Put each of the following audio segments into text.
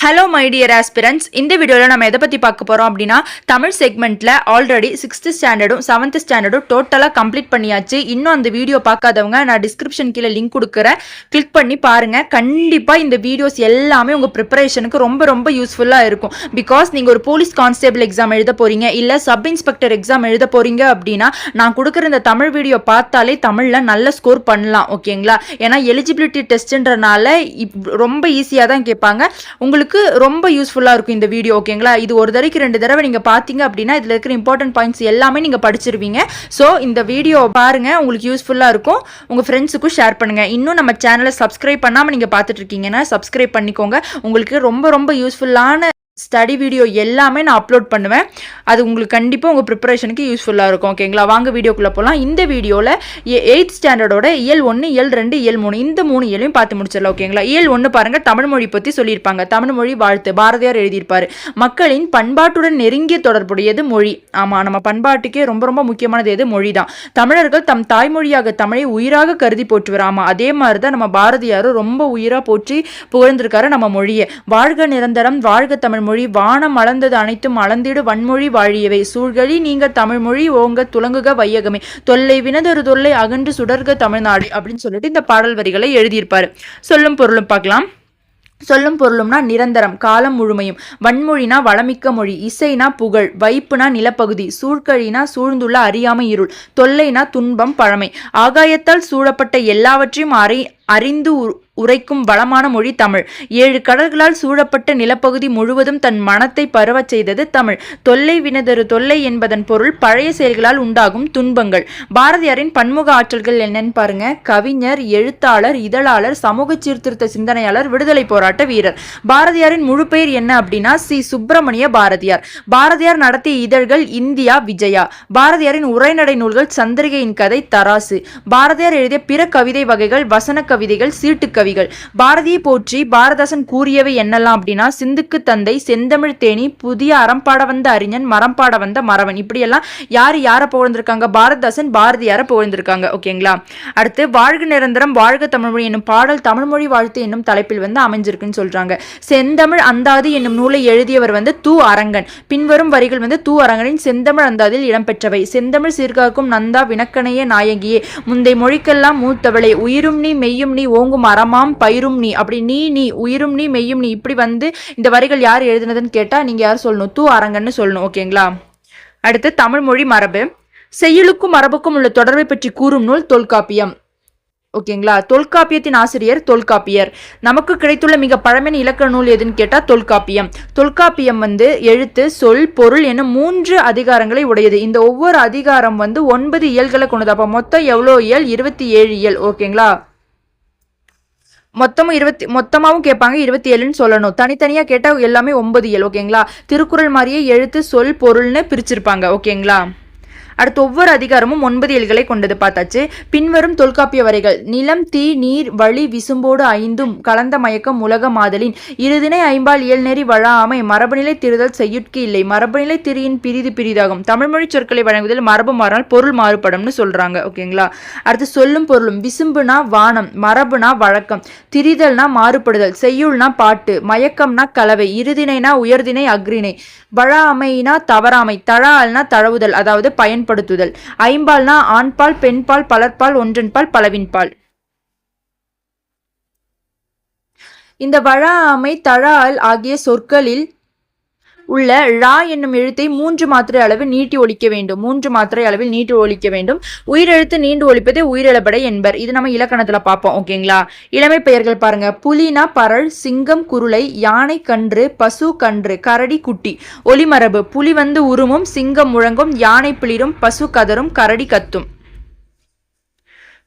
Hello my dear aspirants. இந்த வீடியோவில் நம்ம எதை பற்றி பார்க்க போகிறோம் அப்படின்னா, தமிழ் செக்மெண்ட்டில் ஆல்ரெடி 6th ஸ்டாண்டர்டும் 7th ஸ்டாண்டர்டும் டோட்டலாக கம்ப்ளீட் பண்ணியாச்சு. இன்னும் அந்த வீடியோ பார்க்காதவங்க நான் டிஸ்கிரிப்ஷன் கீழே லிங்க் கொடுக்குறேன், கிளிக் பண்ணி பாருங்கள். கண்டிப்பாக இந்த வீடியோஸ் எல்லாமே உங்கள் ப்ரிப்பரேஷனுக்கு ரொம்ப ரொம்ப யூஸ்ஃபுல்லாக இருக்கும். பிகாஸ் நீங்கள் ஒரு போலீஸ் கான்ஸ்டேபிள் எக்ஸாம் எழுத போகிறீங்க, இல்லை சப் இன்ஸ்பெக்டர் எக்ஸாம் எழுத போகிறீங்க அப்படின்னா நான் கொடுக்குற இந்த தமிழ் வீடியோ பார்த்தாலே தமிழில் நல்ல ஸ்கோர் பண்ணலாம். ஓகேங்களா? ஏன்னா எலிஜிபிலிட்டி டெஸ்ட்ன்றனால ரொம்ப ஈஸியாக தான் கேட்பாங்க. உங்களுக்கு ரொம்ப யூஸ்ஃபுல்லாக இருக்கும் இந்த வீடியோ. ஓகேங்களா? இது ஒரு தடவைக்கு 2 தடவை நீங்கள் பார்த்தீங்க அப்படின்னா இதில் இருக்கிற இம்பார்ட்டன்ட் பாயிண்ட்ஸ் எல்லாமே நீங்கள் படிச்சிருவீங்க. ஸோ இந்த வீடியோ பாருங்கள், உங்களுக்கு யூஸ்ஃபுல்லாக இருக்கும். உங்கள் ஃப்ரெண்ட்ஸுக்கும் ஷேர் பண்ணுங்கள். இன்னும் நம்ம சேனலை சப்ஸ்கிரைப் பண்ணாமல் நீங்கள் பார்த்துட்டு இருக்கீங்கன்னா சப்ஸ்கிரைப் பண்ணிக்கோங்க. உங்களுக்கு ரொம்ப ரொம்ப யூஸ்ஃபுல்லான ஸ்டடி வீடியோ எல்லாமே நான் அப்லோட் பண்ணுவேன். அது உங்களுக்கு கண்டிப்பாக உங்கள் ப்ரிப்பரேஷனுக்கு யூஸ்ஃபுல்லாக இருக்கும். ஓகேங்களா? வாங்க வீடியோக்குள்ளே போகலாம். இந்த வீடியோவில் 8th ஸ்டாண்டர்டோட இயல் 1, இயல் 2, இயல் 3 இந்த 3 இயலையும் பார்த்து முடிச்சிடலாம். ஓகேங்களா? இயல் 1 பாருங்கள், தமிழ் மொழி பற்றி சொல்லியிருப்பாங்க. தமிழ் மொழி வாழ்த்து பாரதியார் எழுதியிருப்பார். மக்களின் பண்பாட்டுடன் நெருங்கிய தொடர்புடையது மொழி. ஆமாம், நம்ம பண்பாட்டுக்கே ரொம்ப ரொம்ப முக்கியமானது எது? மொழி தான். தமிழர்கள் தம் தாய்மொழியாக தமிழை உயிராக கருதி போற்றுவர். ஆமாம், அதே மாதிரி தான் நம்ம பாரதியாரும் ரொம்ப உயிராக போற்றி புகழ்ந்திருக்காரு நம்ம மொழியை. வாழ்க நிரந்தரம், வாழ்க தமிழ் மொழி, வானம் அளந்தது அனைத்தும் அளந்திடு வன்மொழி வாழியவை, சூழ்களி நீங்க தமிழ் மொழி ஓங்க துலங்குக வையகமே, தொல்லை வினதொரு தொல்லை அகன்று சுடர்க தமிழ்நாடு அப்படின்னு சொல்லிட்டு இந்த பாடல் வரிகளை எழுதியிருப்பாரு. சொல்லும் பொருளும் பார்க்கலாம். சொல்லும் பொருளும்னா நிரந்தரம், காலம் முழுமையும். வன்மொழினா வளமிக்க மொழி. இசைனா புகழ். வைப்புனா நிலப்பகுதி. சூழ்கழினா சூழ்ந்துள்ள அறியாமை இருள். தொல்லைனா துன்பம் பழமை. ஆகாயத்தால் சூழப்பட்ட எல்லாவற்றையும் அறிந்து உரைக்கும் வளமான மொழி தமிழ். 7 கடல்களால் சூழப்பட்ட நிலப்பகுதி முழுவதும் தன் மனத்தை பரவச் செய்தது தமிழ். தொல்லை வினதொரு தொல்லை என்பதன் பொருள் பழைய செயல்களால் உண்டாகும் துன்பங்கள். பாரதியாரின் பன்முக ஆற்றல்கள் என்னன்னு பாருங்க. கவிஞர், எழுத்தாளர், இதழாளர், சமூக சீர்திருத்த சிந்தனையாளர், விடுதலை போராட்ட வீரர். பாரதியாரின் முழு பெயர் என்ன அப்படின்னா சி. சுப்பிரமணிய பாரதியார். பாரதியார் நடத்திய இதழ்கள் இந்தியா, விஜயா. பாரதியாரின் உரைநடை நூல்கள் சந்திரிகையின் கதை, தராசு. பாரதியார் எழுதிய பிற கவிதை வகைகள் வசன கவிதைகள், சீட்டு கவிகள். பாரதியை போற்றி பாரதாசன் கூறியவை என்னெல்லாம் அப்படின்னா, சிந்துக்கு தந்தை, செந்தமிழ் தேனி, புதிய அறம்பாட வந்த அறிஞன், மரம்பாட வந்த மறவன். இப்படியெல்லாம் யாரை புகழ்ந்திருக்காங்க? பாரதாசன் பாரதியாரை புகழ்ந்திருக்காங்க. ஓகேங்களா? அடுத்து வாழ்க நிரந்தரம், வாழ்க தமிழ்மொழி என்னும் பாடல் தமிழ்மொழி வாழ்த்து என்னும் தலைப்பில் அமைஞ்சிருக்குன்னு சொல்றாங்க. செந்தமிழ் அந்தாதி என்னும் நூலை எழுதியவர் து. அரங்கன். பின்வரும் வரிகள் து. அரங்கனின் செந்தமிழ் அந்தாதியில் இடம்பெற்றவை. செந்தமிழ் சீர்காக்கும் நந்தா வினக்கணைய நாயகியே, முந்தை மொழிக்கெல்லாம் மூத்தவளே, உயிரும் நீ மெய்யும் நீ ஓங்கும் அறமாம் பயிரும் நீ. அப்படி நீ உயிரும் நீ மெய்யும் நீ. இப்படி இந்த வரிகள் யார் எழுதினதுன்னு கேட்டா நீங்க யார் சொல்லணும்? து. அரங்கன்னு சொல்லணும். ஓகேங்களா? அடுத்து தமிழ் மொழி மரபு. செய்யுளுக்கும் மரபுக்கும் உள்ள தொடர்பை பற்றி கூறும் நூல் தொல்காப்பியம். ஓகேங்களா? தொல்காப்பியத்தின் ஆசிரியர் தொல்காப்பியர். நமக்கு கிடைத்துள்ள மிக பழமையான இலக்கண நூல் எதுன்னு கேட்டா தொல்காப்பியம். தொல்காப்பியம் எழுத்து, சொல், பொருள் என 3 அதிகாரங்களை உடையது. இந்த ஒவ்வொரு அதிகாரம் 9 இயல்களை கொண்டது. அப்ப மொத்தம் எவ்வளோ இயல்? 27 இயல். ஓகேங்களா? மொத்தமாகவும் கேட்பாங்க, 27ன்னு சொல்லணும். தனித்தனியாக கேட்டால் எல்லாமே 9 இயல். ஓகேங்களா? திருக்குறள் மாதிரியே எழுத்து, சொல், பொருள்னு பிரிச்சிருப்பாங்க. ஓகேங்களா? அடுத்து ஒவ்வொரு அதிகாரமும் 9 இயல்களை கொண்டது பார்த்தாச்சு. பின்வரும் தொல்காப்பிய வரைகள். நிலம், தீ, நீர், வழி, விசும்போடு 5ம் கலந்த மயக்கம் உலக மாதலின், இருதினை 5 இயல்நெறி வழாமை, மரபுநிலை திரிதல் செய்யுட்கு இல்லை, மரபுநிலை திரியின் பிரிது பிரிதாகும். தமிழ்மொழி சொற்களை வழங்குவதில் மரபு மாறினால் பொருள் மாறுபடும்னு சொல்றாங்க. ஓகேங்களா? அடுத்து சொல்லும் பொருளும். விசும்புனா வானம், மரபுனா வழக்கம், திரிதல்னா மாறுபடுதல், செய்யுள்னா பாட்டு, மயக்கம்னா கலவை, இருதினைனா உயர்தினை அக்ரிணை, வழாமைனா தவறாமை, தழால்னா தழவுதல் அதாவது பயன்படுத்துதல், 5 ஆண்பால், பெண்பால், பலர்பால், ஒன்றன்பால், பலவின்பால். இந்த வழாமை, தழால் ஆகிய சொற்களில் உள்ள ழா என்னும் எழுத்தை 3 மாத்திரை அளவில் நீட்டி ஒலிக்க வேண்டும். 3 மாத்திரை அளவில் நீட்டி ஒலிக்க வேண்டும். உயிரெழுத்து நீண்டு ஒலிப்பதை உயிரிழபடை என்பர். இது நம்ம இலக்கணத்துல பார்ப்போம். ஓகேங்களா? இளமை பெயர்கள் பாருங்க. புலினா பரல், சிங்கம் குருளை, யானை கன்று, பசு கன்று, கரடி குட்டி. ஒலிமரபு. புலி உருமும், சிங்கம் முழங்கும், யானை பிளிரும், பசு கதரும், கரடி கத்தும்.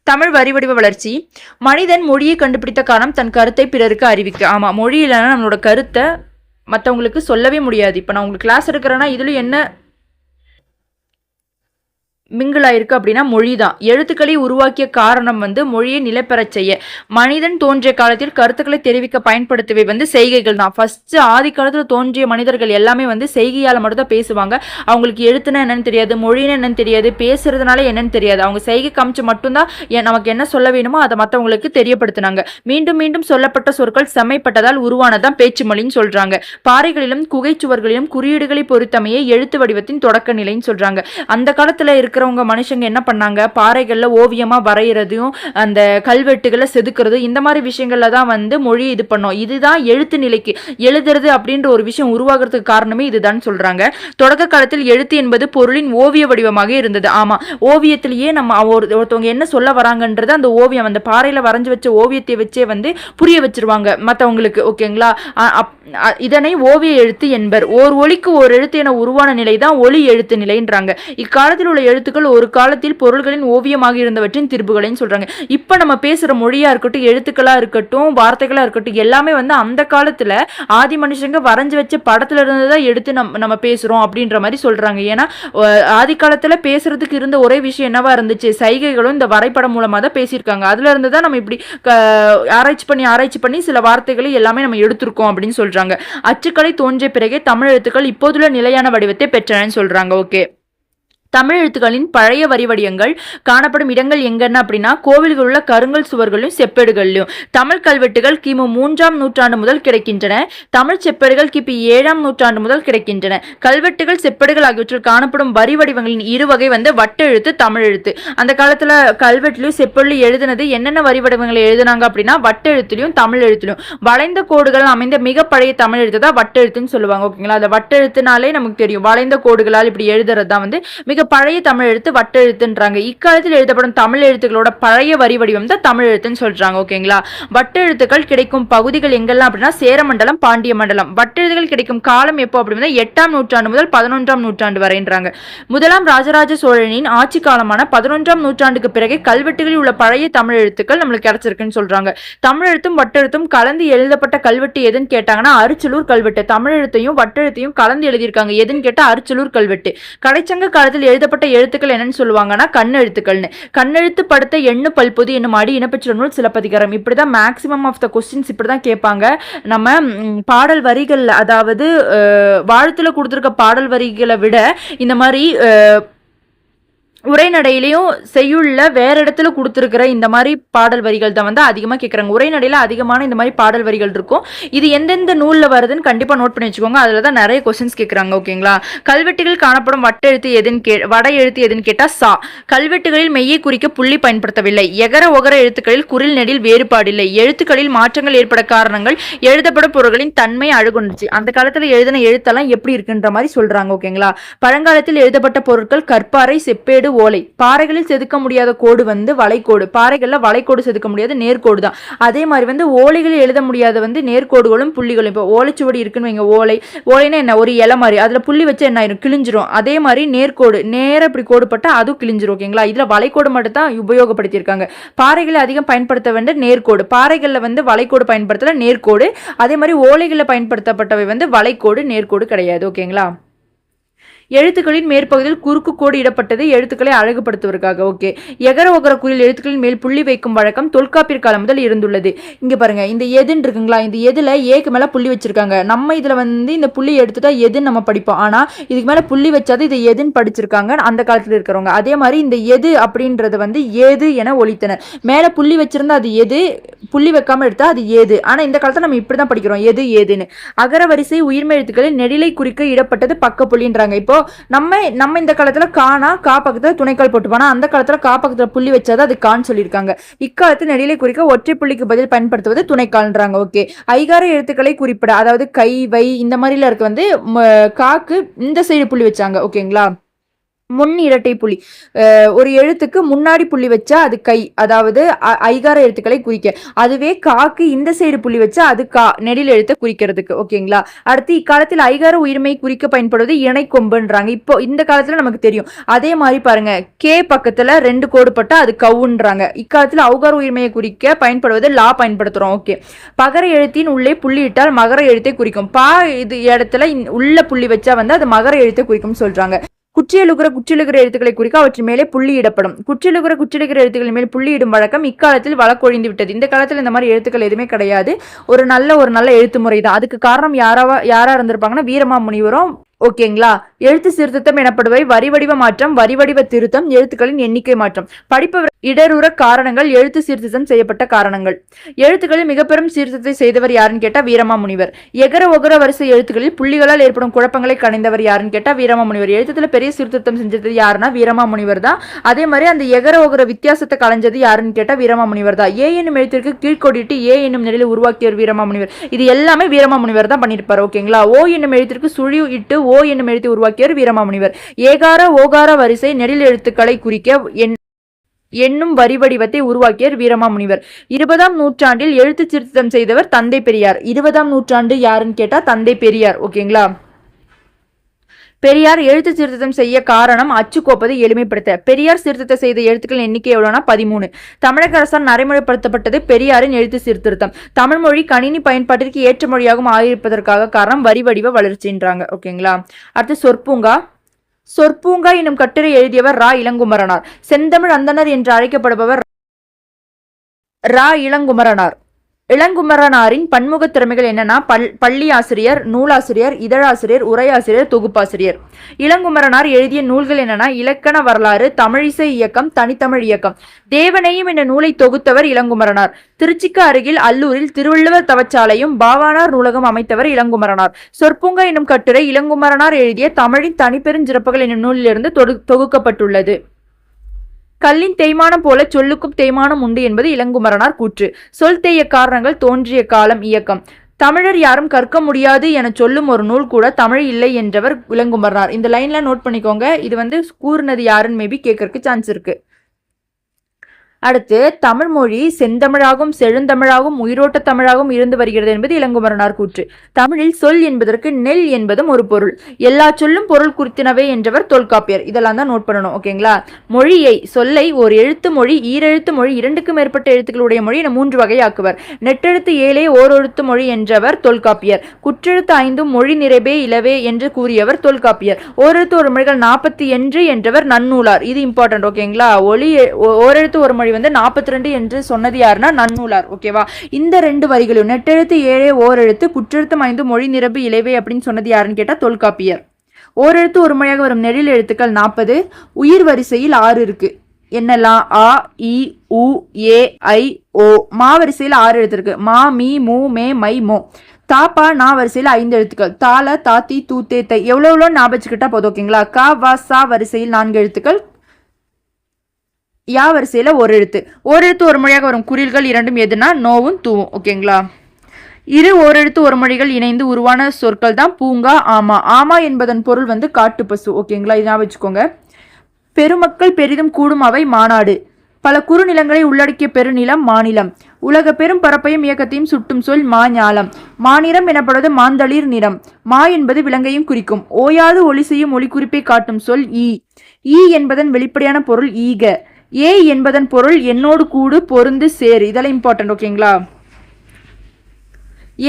தமிழ் வரிவடிவ வளர்ச்சி. மனிதன் மொழியை கண்டுபிடித்த காரணம் தன் கருத்தை பிறருக்கு அறிவிக்க. ஆமா, மொழி இல்லைன்னா நம்மளோட கருத்தை மற்றவங்களுக்கு சொல்லவே முடியாது. இப்போ நான் உங்களுக்கு கிளாஸ் எடுக்கிறேன்னா இதுல என்ன மிங்கிளாயிருக்கு அப்படின்னா மொழி தான். எழுத்துக்களை உருவாக்கிய காரணம் வந்து மொழியை நிலைப்பெறச் செய்ய. மனிதன் தோன்றிய காலத்தில் கருத்துக்களை தெரிவிக்க பயன்படுத்துவை வந்து செய்கைகள் தான். ஃபர்ஸ்ட் ஆதி காலத்துல தோன்றிய மனிதர்கள் எல்லாமே வந்து செய்கையால மட்டும் தான் பேசுவாங்க. அவங்களுக்கு எழுத்துனா என்னன்னு தெரியாது, மொழினா என்னன்னு தெரியாது, பேசுறதுனால என்னன்னு தெரியாது. அவங்க செய்கை காமிச்சு மட்டும்தான் நமக்கு என்ன சொல்ல வேணுமோ அதை மற்றவங்களுக்கு தெரியப்படுத்தினாங்க. மீண்டும் மீண்டும் சொல்லப்பட்ட சொற்கள் செம்மைப்பட்டதால் உருவானதான் பேச்சு மொழின்னு சொல்றாங்க. பாறைகளிலும் குகைச்சுவர்களிலும் குறியீடுகளை பொறுத்தமையே எழுத்து வடிவத்தின் தொடக்க நிலைன்னு சொல்றாங்க. அந்த காலத்துல இருக்கிறவங்க மனுஷங்க என்ன பண்ணாங்க, பாறைகள்ல ஓவியமா வரைகிறதையும் அந்த கல்வெட்டுகளை செதுக்குறது இந்த மாதிரி விஷயங்கள்ல தான் வந்து மொழி இது பண்ணோம். இதுதான் எழுத்து நிலைக்கு எழுதுறது அப்படின்ற ஒரு விஷயம் உருவாகிறதுக்கு காரணமே இதுதான் சொல்றாங்க. தொடக்க காலத்தில் எழுத்து என்பது பொருளின் ஓவிய வடிவமாக இருந்தது. ஆமா, ஓவியத்திலேயே நம்ம ஒருத்தவங்க என்ன சொல்ல வராங்கன்றது அந்த ஓவியம், அந்த பாறையில வரைஞ்சு வச்ச ஓவியத்தை வச்சே வந்து புரிய வச்சிருவாங்க மற்றவங்களுக்கு. ஓகேங்களா? இதனை ஓவிய எழுத்து என்பர். ஓர் ஒலிக்கு ஓர் எழுத்து என உருவான நிலை தான் ஒலி எழுத்து நிலைன்றாங்க. இக்காலத்தில் உள்ள எழுத்துக்கள் ஒரு காலத்தில் பொருள்களின் ஓவியமாக இருந்தவற்றின் திருப்புகளைன்னு சொல்றாங்க. இப்ப நம்ம பேசுற மொழியா இருக்கட்டும், எழுத்துக்களா இருக்கட்டும், வார்த்தைகளா இருக்கட்டும், எல்லாமே வந்து அந்த காலத்துல ஆதி மனுஷங்க வரைஞ்சு வச்ச படத்துல இருந்துதான் எடுத்து நம்ம பேசுறோம் அப்படின்ற மாதிரி சொல்றாங்க. ஏன்னா ஆதி காலத்துல பேசுறதுக்கு இருந்த ஒரே விஷயம் என்னவா இருந்துச்சு, சைகைகளும் இந்த வரைபடம் மூலமா தான் பேசியிருக்காங்க. அதுல இருந்துதான் நம்ம இப்படி ஆராய்ச்சி பண்ணி சில வார்த்தைகளை எல்லாமே நம்ம எடுத்திருக்கோம் அப்படின்னு சொல்றாங்க. அச்சுக்கலை தோன்றிய பிறகே தமிழ் எழுத்துக்கள் இப்போதுள்ள நிலையான வடிவத்தை பெற்றனன்னு சொல்றாங்க. ஓகே, தமிழ் எழுத்துக்களின் பழைய வரிவடிவங்கள் காணப்படும் இடங்கள் எங்கன்னா அப்படின்னா கோவில்கள் உள்ள கருங்கல் சுவர்களையும் செப்பேடுகள்லையும். தமிழ் கல்வெட்டுகள் கிமு 3ஆம் நூற்றாண்டு முதல் கிடைக்கின்றன. தமிழ் செப்பேடுகள் கிபி 7ஆம் நூற்றாண்டு முதல் கிடைக்கின்றன. கல்வெட்டுகள் செப்பேடுகள் ஆகியவற்றில் காணப்படும் வரி வடிவங்களின் இருவகை வந்து வட்டெழுத்து, தமிழ் எழுத்து. அந்த காலத்துல கல்வெட்டுலையும் செப்பேடுலையும் எழுதுனது என்னென்ன வரி வடிவங்களை எழுதுனாங்க அப்படின்னா வட்டெழுத்துலையும் தமிழ் எழுத்துலையும். வளைந்த கோடுகள் அமைந்த மிக பழைய தமிழ் எழுத்து தான் வட்டெழுத்துன்னு சொல்லுவாங்க. ஓகேங்களா? அந்த வட்டெழுத்துனாலே நமக்கு தெரியும், வளைந்த கோடுகளால் இப்படி எழுதுறது தான் வந்து மிக பழைய தமிழ் எழுத்து வட்டெழுத்துன்றாங்க. இக்காலத்தில் எழுதப்படும் தமிழ் எழுத்துக்களோட பழைய வரி வடிவம் தான் தமிழ் எழுத்துன்னு சொல்றாங்க. ஓகேங்களா? வட்டெழுத்துக்கள் கிடைக்கும் பகுதிகள் எங்கெல்லாம் அப்படின்னா சேரமண்டலம், பாண்டிய மண்டலம். வட்டெழுத்துக்கள் கிடைக்கும் காலம் எப்போ அப்படின்னா 8ஆம் நூற்றாண்டு முதல் 11ஆம் நூற்றாண்டு வரைன்றாங்க. முதலாம் ராஜராஜ சோழனின் ஆட்சி காலமான 11ஆம் நூற்றாண்டுக்கு பிறகு கல்வெட்டுகளில் உள்ள பழைய தமிழ் எழுத்துக்கள் நம்மளுக்கு கிடைச்சிருக்குன்னு சொல்றாங்க. தமிழ் எழுத்தும் வட்டெழுத்தும் கலந்து எழுதப்பட்ட கல்வெட்டு எதுன்னு கேட்டாங்கன்னா அரிச்சலூர் கல்வெட்டு. தமிழ் எழுத்தையும் வட்டெழுத்தையும் கலந்து எழுதியிருக்காங்க. எதுன்னு கேட்டா அரிச்சலூர் கல்வெட்டு. கடைச்சங்க காலத்தில் எழுதப்பட்ட எழுத்துக்கள் என்னன்னு சொல்லுவாங்கன்னா கண்ணெழுத்துக்கள்னு. கண்ணெழுத்து படுத்த எண்ணு பல்பொதி என்னும் அடி இனப்பெற்ற நூல் சிலப்பதிகாரம். இப்படிதான் மேக்சிமம் ஆஃப் த கொஸ்டின்ஸ் இப்படிதான் கேட்பாங்க. நம்ம பாடல் வரிகள், அதாவது வாழ்த்துல கொடுத்துருக்க பாடல் வரிகளை விட இந்த மாதிரி உரைநடையிலையும் செய்யுள்ள வேற இடத்துல கொடுத்துருக்கிற இந்த மாதிரி பாடல் வரிகள் தான் வந்து அதிகமாக கேட்குறாங்க. உரைநடையில் அதிகமான இந்த மாதிரி பாடல் வரிகள் இருக்கும். இது எந்தெந்த நூலில் வருதுன்னு கண்டிப்பாக நோட் பண்ணி வச்சுக்கோங்க. அதில் தான் நிறைய கொஸ்டின்ஸ் கேட்குறாங்க. ஓகேங்களா? கல்வெட்டுகள் காணப்படும் வட எழுத்து எதுன்னு கேட்டால் சா. கல்வெட்டுகளில் மெய்யை குறிக்க புள்ளி பயன்படுத்தவில்லை. எகர ஒகர எழுத்துக்களில் குறில் நெடில் வேறுபாடில்லை. எழுத்துக்களில் மாற்றங்கள் ஏற்பட காரணங்கள் எழுதப்படும் பொருள்களின் தன்மை அழகுண்டுச்சு. அந்த காலத்தில் எழுதின எழுத்தெல்லாம் எப்படி இருக்குன்ற மாதிரி சொல்றாங்க. ஓகேங்களா? பழங்காலத்தில் எழுதப்பட்ட பொருட்கள் கற்பாறை, செப்பேடு, ஓலை. பாறைகளில் செதுக்க முடியாத கோடு வந்து வளைக்கோடு. பாறைகள்ல வளைக்கோடு செதுக்க முடியாது, நேர்கோடு தான். அதே மாதிரி வந்து ஓலைகளில் எழுத முடியாத வந்து நேர்கோடுகளும் புள்ளிகளும். இப்போ ஓலைச்சுவடி இருக்குன்னு வைங்க, ஓலைன்னா என்ன, ஒரு இலை மாதிரி, அதுல புள்ளி வச்சு என்ன ஆயிரும், கிழிஞ்சிரும். அதே மாதிரி நேர்கோடு, நேர இப்படி கோடு பட்டா அதுவும் கிழிஞ்சிரும். ஓகேங்களா? இதுல வளைக்கோடு மட்டும் தான் உபயோகப்படுத்தியிருக்காங்க. பாறைகளை அதிகம் பயன்படுத்த வேண்டிய நேர்கோடு. பாறைகள்ல வந்து வளைக்கோடு பயன்படுத்தல, நேர்கோடு. அதே மாதிரி ஓலைகளில் பயன்படுத்தப்பட்டவை வந்து வளைக்கோடு, நேர்கோடு கிடையாது. ஓகேங்களா? எழுத்துக்களின் மேற்பகுதியில் குறுக்கு கோடு இடப்பட்டது எழுத்துக்களை அழகுபடுத்துவதற்காக. ஓகே, எகர ஒகர குறில் எழுத்துக்களின் மேல் புள்ளி வைக்கும் வழக்கம் தொல்காப்பியர் காலம் முதல் இருந்துள்ளது. இங்க பாருங்க, இந்த எதுன்னு இருக்குங்களா, இந்த எதுல ஏக்கு மேல புள்ளி வச்சிருக்காங்க. நம்ம இதுல வந்து இந்த புள்ளி எடுத்துட்டா எதுன்னு நம்ம படிப்போம். ஆனா இதுக்கு மேல புள்ளி வச்சாது இது எதுன்னு படிச்சிருக்காங்க அந்த காலத்துல இருக்கிறவங்க. அதே மாதிரி இந்த எது அப்படின்றது வந்து ஏது என ஒலித்தனர். மேல புள்ளி வச்சிருந்தா அது எது, புள்ளி வைக்காம எடுத்தா அது ஏது. ஆனா இந்த காலத்துல நம்ம இப்படிதான் படிக்கிறோம், எது ஏதுன்னு. அகர வரிசை உயிர்மை எழுத்துக்களில் நெடிலை குறிக்க இடப்பட்டது பக்க புள்ளின்றாங்க. இப்போ நம்ம இந்த காலத்துல காணா கா பக்கத்துல துணைக்கால் போட்டுப்போனா, அந்த காலத்துல கா பக்கத்துல புள்ளி வச்சாதான் அது கான்னு சொல்லியிருக்காங்க. இக்காலத்து நெடிலை குறிக்க ஒற்றை புள்ளிக்கு பதில் பயன்படுத்துவது துணைக்கால்ன்றாங்க. ஓகே, ஐகார எழுத்துக்களை குறிப்பிட, அதாவது கை, வை இந்த மாதிரில இருக்கு வந்து காக்கு இந்த சைடு புள்ளி வச்சாங்க. ஓகேங்களா? முன் இரட்டை புள்ளி, ஒரு எழுத்துக்கு முன்னாடி புள்ளி வச்சா அது கை, அதாவது ஐகார எழுத்துக்களை குறிக்க. அதுவே காக்கு இந்த சைடு புள்ளி வச்சா அது கா, நெடில் எழுத்தை குறிக்கிறதுக்கு. ஓகேங்களா? அடுத்து இக்காலத்தில் ஐகார உயிர்மை குறிக்க பயன்படுவது இணை கொம்புன்றாங்க. இப்போ இந்த காலத்துல நமக்கு தெரியும். அதே மாதிரி பாருங்க, கே பக்கத்துல 2 கோடு பட்டா அது கவுன்றாங்க. இக்காலத்துல ஔகார உயிர்மையை குறிக்க பயன்படுவது லா பயன்படுத்துறோம். ஓகே, பகர எழுத்தின் உள்ளே புள்ளி இட்டால் மகர எழுத்தை குறிக்கும். பா இது இடத்துல உள்ள புள்ளி வச்சா வந்து அது மகர எழுத்தை குறிக்கும் சொல்றாங்க. குற்றியலுகிற எழுத்துக்களை குறிக்க அவற்றின் மேலே புள்ளியிடப்படும். குற்றியலுகிற எழுத்துக்களின் மேல் புள்ளியிடும் வழக்கம் இக்காலத்தில் வழக்கொழிந்து விட்டது. இந்த காலத்தில் இந்த மாதிரி எழுத்துக்கள் எதுவுமே கிடையாது. ஒரு நல்ல எழுத்து முறை தான். அதுக்கு காரணம் யாரா இருந்திருப்பாங்கன்னா வீரமாமுனிவரும். ஓகேங்களா. எழுத்து சீர்திருத்தம் எனப்படுவை வரி வடிவ மாற்றம், வரி வடிவ திருத்தம், எழுத்துக்களின் எண்ணிக்கை மாற்றம். படிப்பவர் இடருற காரணங்கள், எழுத்து சீர்திருத்தம் செய்யப்பட்ட காரணங்கள். எழுத்துக்களில் மிக பெரும் சீர்திருத்தத்தை செய்தவர் யாருன்னு கேட்டா வீரமாமுனிவர். எகர ஒகர வரிசை எழுத்துக்களில் புள்ளிகளால் ஏற்படும் குழப்பங்களை கணிந்தவர் யாருன்னு கேட்டா வீரமாமுனிவர். எழுத்துல பெரிய சீர்திருத்தம் செஞ்சது யாருன்னா வீரமாமுனிவர் தான். அதே மாதிரி அந்த எகர ஒகர வித்தியாசத்தை கலைஞ்சது யாருன்னு கேட்டா வீரமாமுனிவர் தான். ஏ என்னும் எழுத்திற்கு கீழ்கோடிட்டு ஏ என்னும் நிலையில் உருவாக்கியவர் வீரமாமுனிவர். இது எல்லாமே வீரமாமுனிவர் தான் பண்ணிருப்பாரு. ஓகேங்களா. ஓ என்னும் எழுத்திற்கு சுழி இட்டு ஓ என்னும் எழுத்தை உருவாக்கியவர் வீரமாமுனிவர். ஏகார ஓகார வரிசை நெடில் எழுத்துக்களை குறிக்க என்னும் வரி வடிவத்தை உருவாக்கியவர் வீரமாமுனிவர். 20ஆம் நூற்றாண்டில் எழுத்து சீர்திருத்தம் செய்தவர் தந்தை பெரியார். 20ஆம் நூற்றாண்டு யாருன்னு கேட்டா தந்தை பெரியார். ஓகேங்களா. பெரியார் எழுத்து சீர்திருத்தம் செய்ய காரணம் அச்சுக்கோப்பதை எளிமைப்படுத்த. பெரியார் சீர்திருத்தம் செய்த எழுத்துக்கள் எண்ணிக்கை எவ்வளவுனா 13. தமிழக அரசால் நடைமுறைப்படுத்தப்பட்டது பெரியாரின் எழுத்து சீர்திருத்தம். தமிழ் மொழி கணினி பயன்பாட்டிற்கு ஏற்ற மொழியாகவும் ஆயிருப்பதற்காக காரணம் வரி வடிவ வளர்ச்சின்றாங்க. ஓகேங்களா. அடுத்து சொற்பூங்கா என்னும் கட்டுரை எழுதியவர் ரா இளங்குமரனார். செந்தமிழ் அந்தணர் என்று அழைக்கப்படுபவர் ரா இளங்குமரனார். இளங்குமரனாரின் பன்முக திறமைகள் என்னன்னா பள்ளி ஆசிரியர், நூலாசிரியர், இதழாசிரியர், உரையாசிரியர், தொகுப்பாசிரியர். இளங்குமரனார் எழுதிய நூல்கள் என்னன்னா இலக்கண வரலாறு, தமிழிசை இயக்கம், தனித்தமிழ் இயக்கம். தேவனையும் என்ற நூலை தொகுத்தவர் இளங்குமரனார். திருச்சிக்கு அருகில் அல்லூரில் திருவள்ளுவர் தவச்சாலையும் பாவானார் நூலகம் அமைத்தவர் இளங்குமரனார். சொற்பூங்கா என்னும் கட்டுரை இளங்குமரனார் எழுதிய தமிழின் தனிப்பெருஞ்சிறப்புகள் என்னும் நூலிலிருந்து தொகுக்கப்பட்டுள்ளது. கல்லின் தேய்மானம் போல சொல்லுக்கும் தேய்மானம் உண்டு என்பது இளங்குமரனார் கூற்று. சொல் தேய காரணங்கள் தோன்றிய காலம் இயக்கம். தமிழர் யாரும் கற்க முடியாது என சொல்லும் ஒரு நூல் கூட தமிழ் இல்லை என்றவர் இளங்குமரனார். இந்த லைன்ல நோட் பண்ணிக்கோங்க. இது கூறுனது யாருன்னு மேபி கேட்கறதுக்கு சான்ஸ் இருக்கு. அடுத்து தமிழ் மொழி செந்தமிழாகவும் செழுந்தமிழாகவும் உயிரோட்ட தமிழாகவும் இருந்து வருகிறது என்பது இளங்குமரனார் கூற்று. தமிழில் சொல் என்பதற்கு நெல் என்பதும் ஒரு பொருள். எல்லா சொல்லும் பொருள் குறித்தினவே என்றவர் தொல்காப்பியர். இதெல்லாம் தான் நோட் பண்ணணும். ஓகேங்களா. மொழியை சொல்லை ஒரு எழுத்து மொழி, ஈரெழுத்து மொழி, 2க்கும் மேற்பட்ட எழுத்துக்களுடைய மொழி என 3 வகையாக்குவர். நெட்டெழுத்து 7 ஓரெழுத்து மொழி என்றவர் தொல்காப்பியர். குற்றெழுத்து 5 மொழி நிறைவே இலவே என்று கூறியவர் தொல்காப்பியர். ஓரெழுத்து ஒரு மொழிகள் 40 என்றவர் நன்னூலார். இது இம்பார்ட்டன்ட். ஓகேங்களா. ஓரெழுத்து ஒரு மொழி 42 என்று சொன்னது யாருன்னா நன்னூலார். ஓகேவா. இந்த 2 வரிகளும் நெட்டெழுத்து 7 ஓரெழுத்து, குற்றெழுத்து 5 மொழி நிரம்பு இலைவே அப்படின்னு சொன்னது யாருன்னு கேட்டா தொல்காப்பியர். ஓரெழுத்து ஒரு மொழியாக வரும் நெடில் எழுத்துக்கள் 40. உயிர் வரிசையில் 6 இருக்கு. என்னெல்லாம்? ஆ, இ, உ, ஏ, ஐ, ஓ. மா வரிசையில் 6 எழுத்து இருக்கு. மா, மீ, மூ, மே, மை, மோ. தாப்பா நா வரிசையில் 5 எழுத்துக்கள். தால, தாத்தி, தூத்தே, தை. எவ்வளவு ஞாபகம் போதும். ஓகேங்களா. கா, வா, சா வரிசையில் 4 எழுத்துக்கள். யா வரிசையில ஒரு எழுத்து. ஒரு மொழியாக வரும் குறில்கள் 2 எதுனா நோவும் தூவும். ஓகேங்களா. இரு ஓரெழுத்து ஒரு மொழிகள் இணைந்து உருவான சொற்கள் தான் பூங்கா, ஆமா. ஆமா என்பதன் பொருள் காட்டு பசு. ஓகேங்களா. இதை வச்சுக்கோங்க. பெருமக்கள் பெரிதும் கூடும் அவை மாநாடு. பல குறுநிலங்களை உள்ளடக்கிய பெருநிலம் மாநிலம். உலக பெரும் பரப்பையும் இயக்கத்தையும் சுட்டும் சொல் மாஞாலம். மாநிறம் எனப்படுவது மாந்தளிர் நிறம். மா என்பது விலங்கையும் குறிக்கும். ஓயாது ஒளி செய்யும் ஒளி குறிப்பை காட்டும் சொல் ஈ. ஈ என்பதன் வெளிப்படையான பொருள் ஈக. ஏ என்பதன் பொருள் என்னோடு கூடு, பொருந்து, சேர். இதெல்லாம் இம்பார்ட்டன்ட். ஓகேங்களா.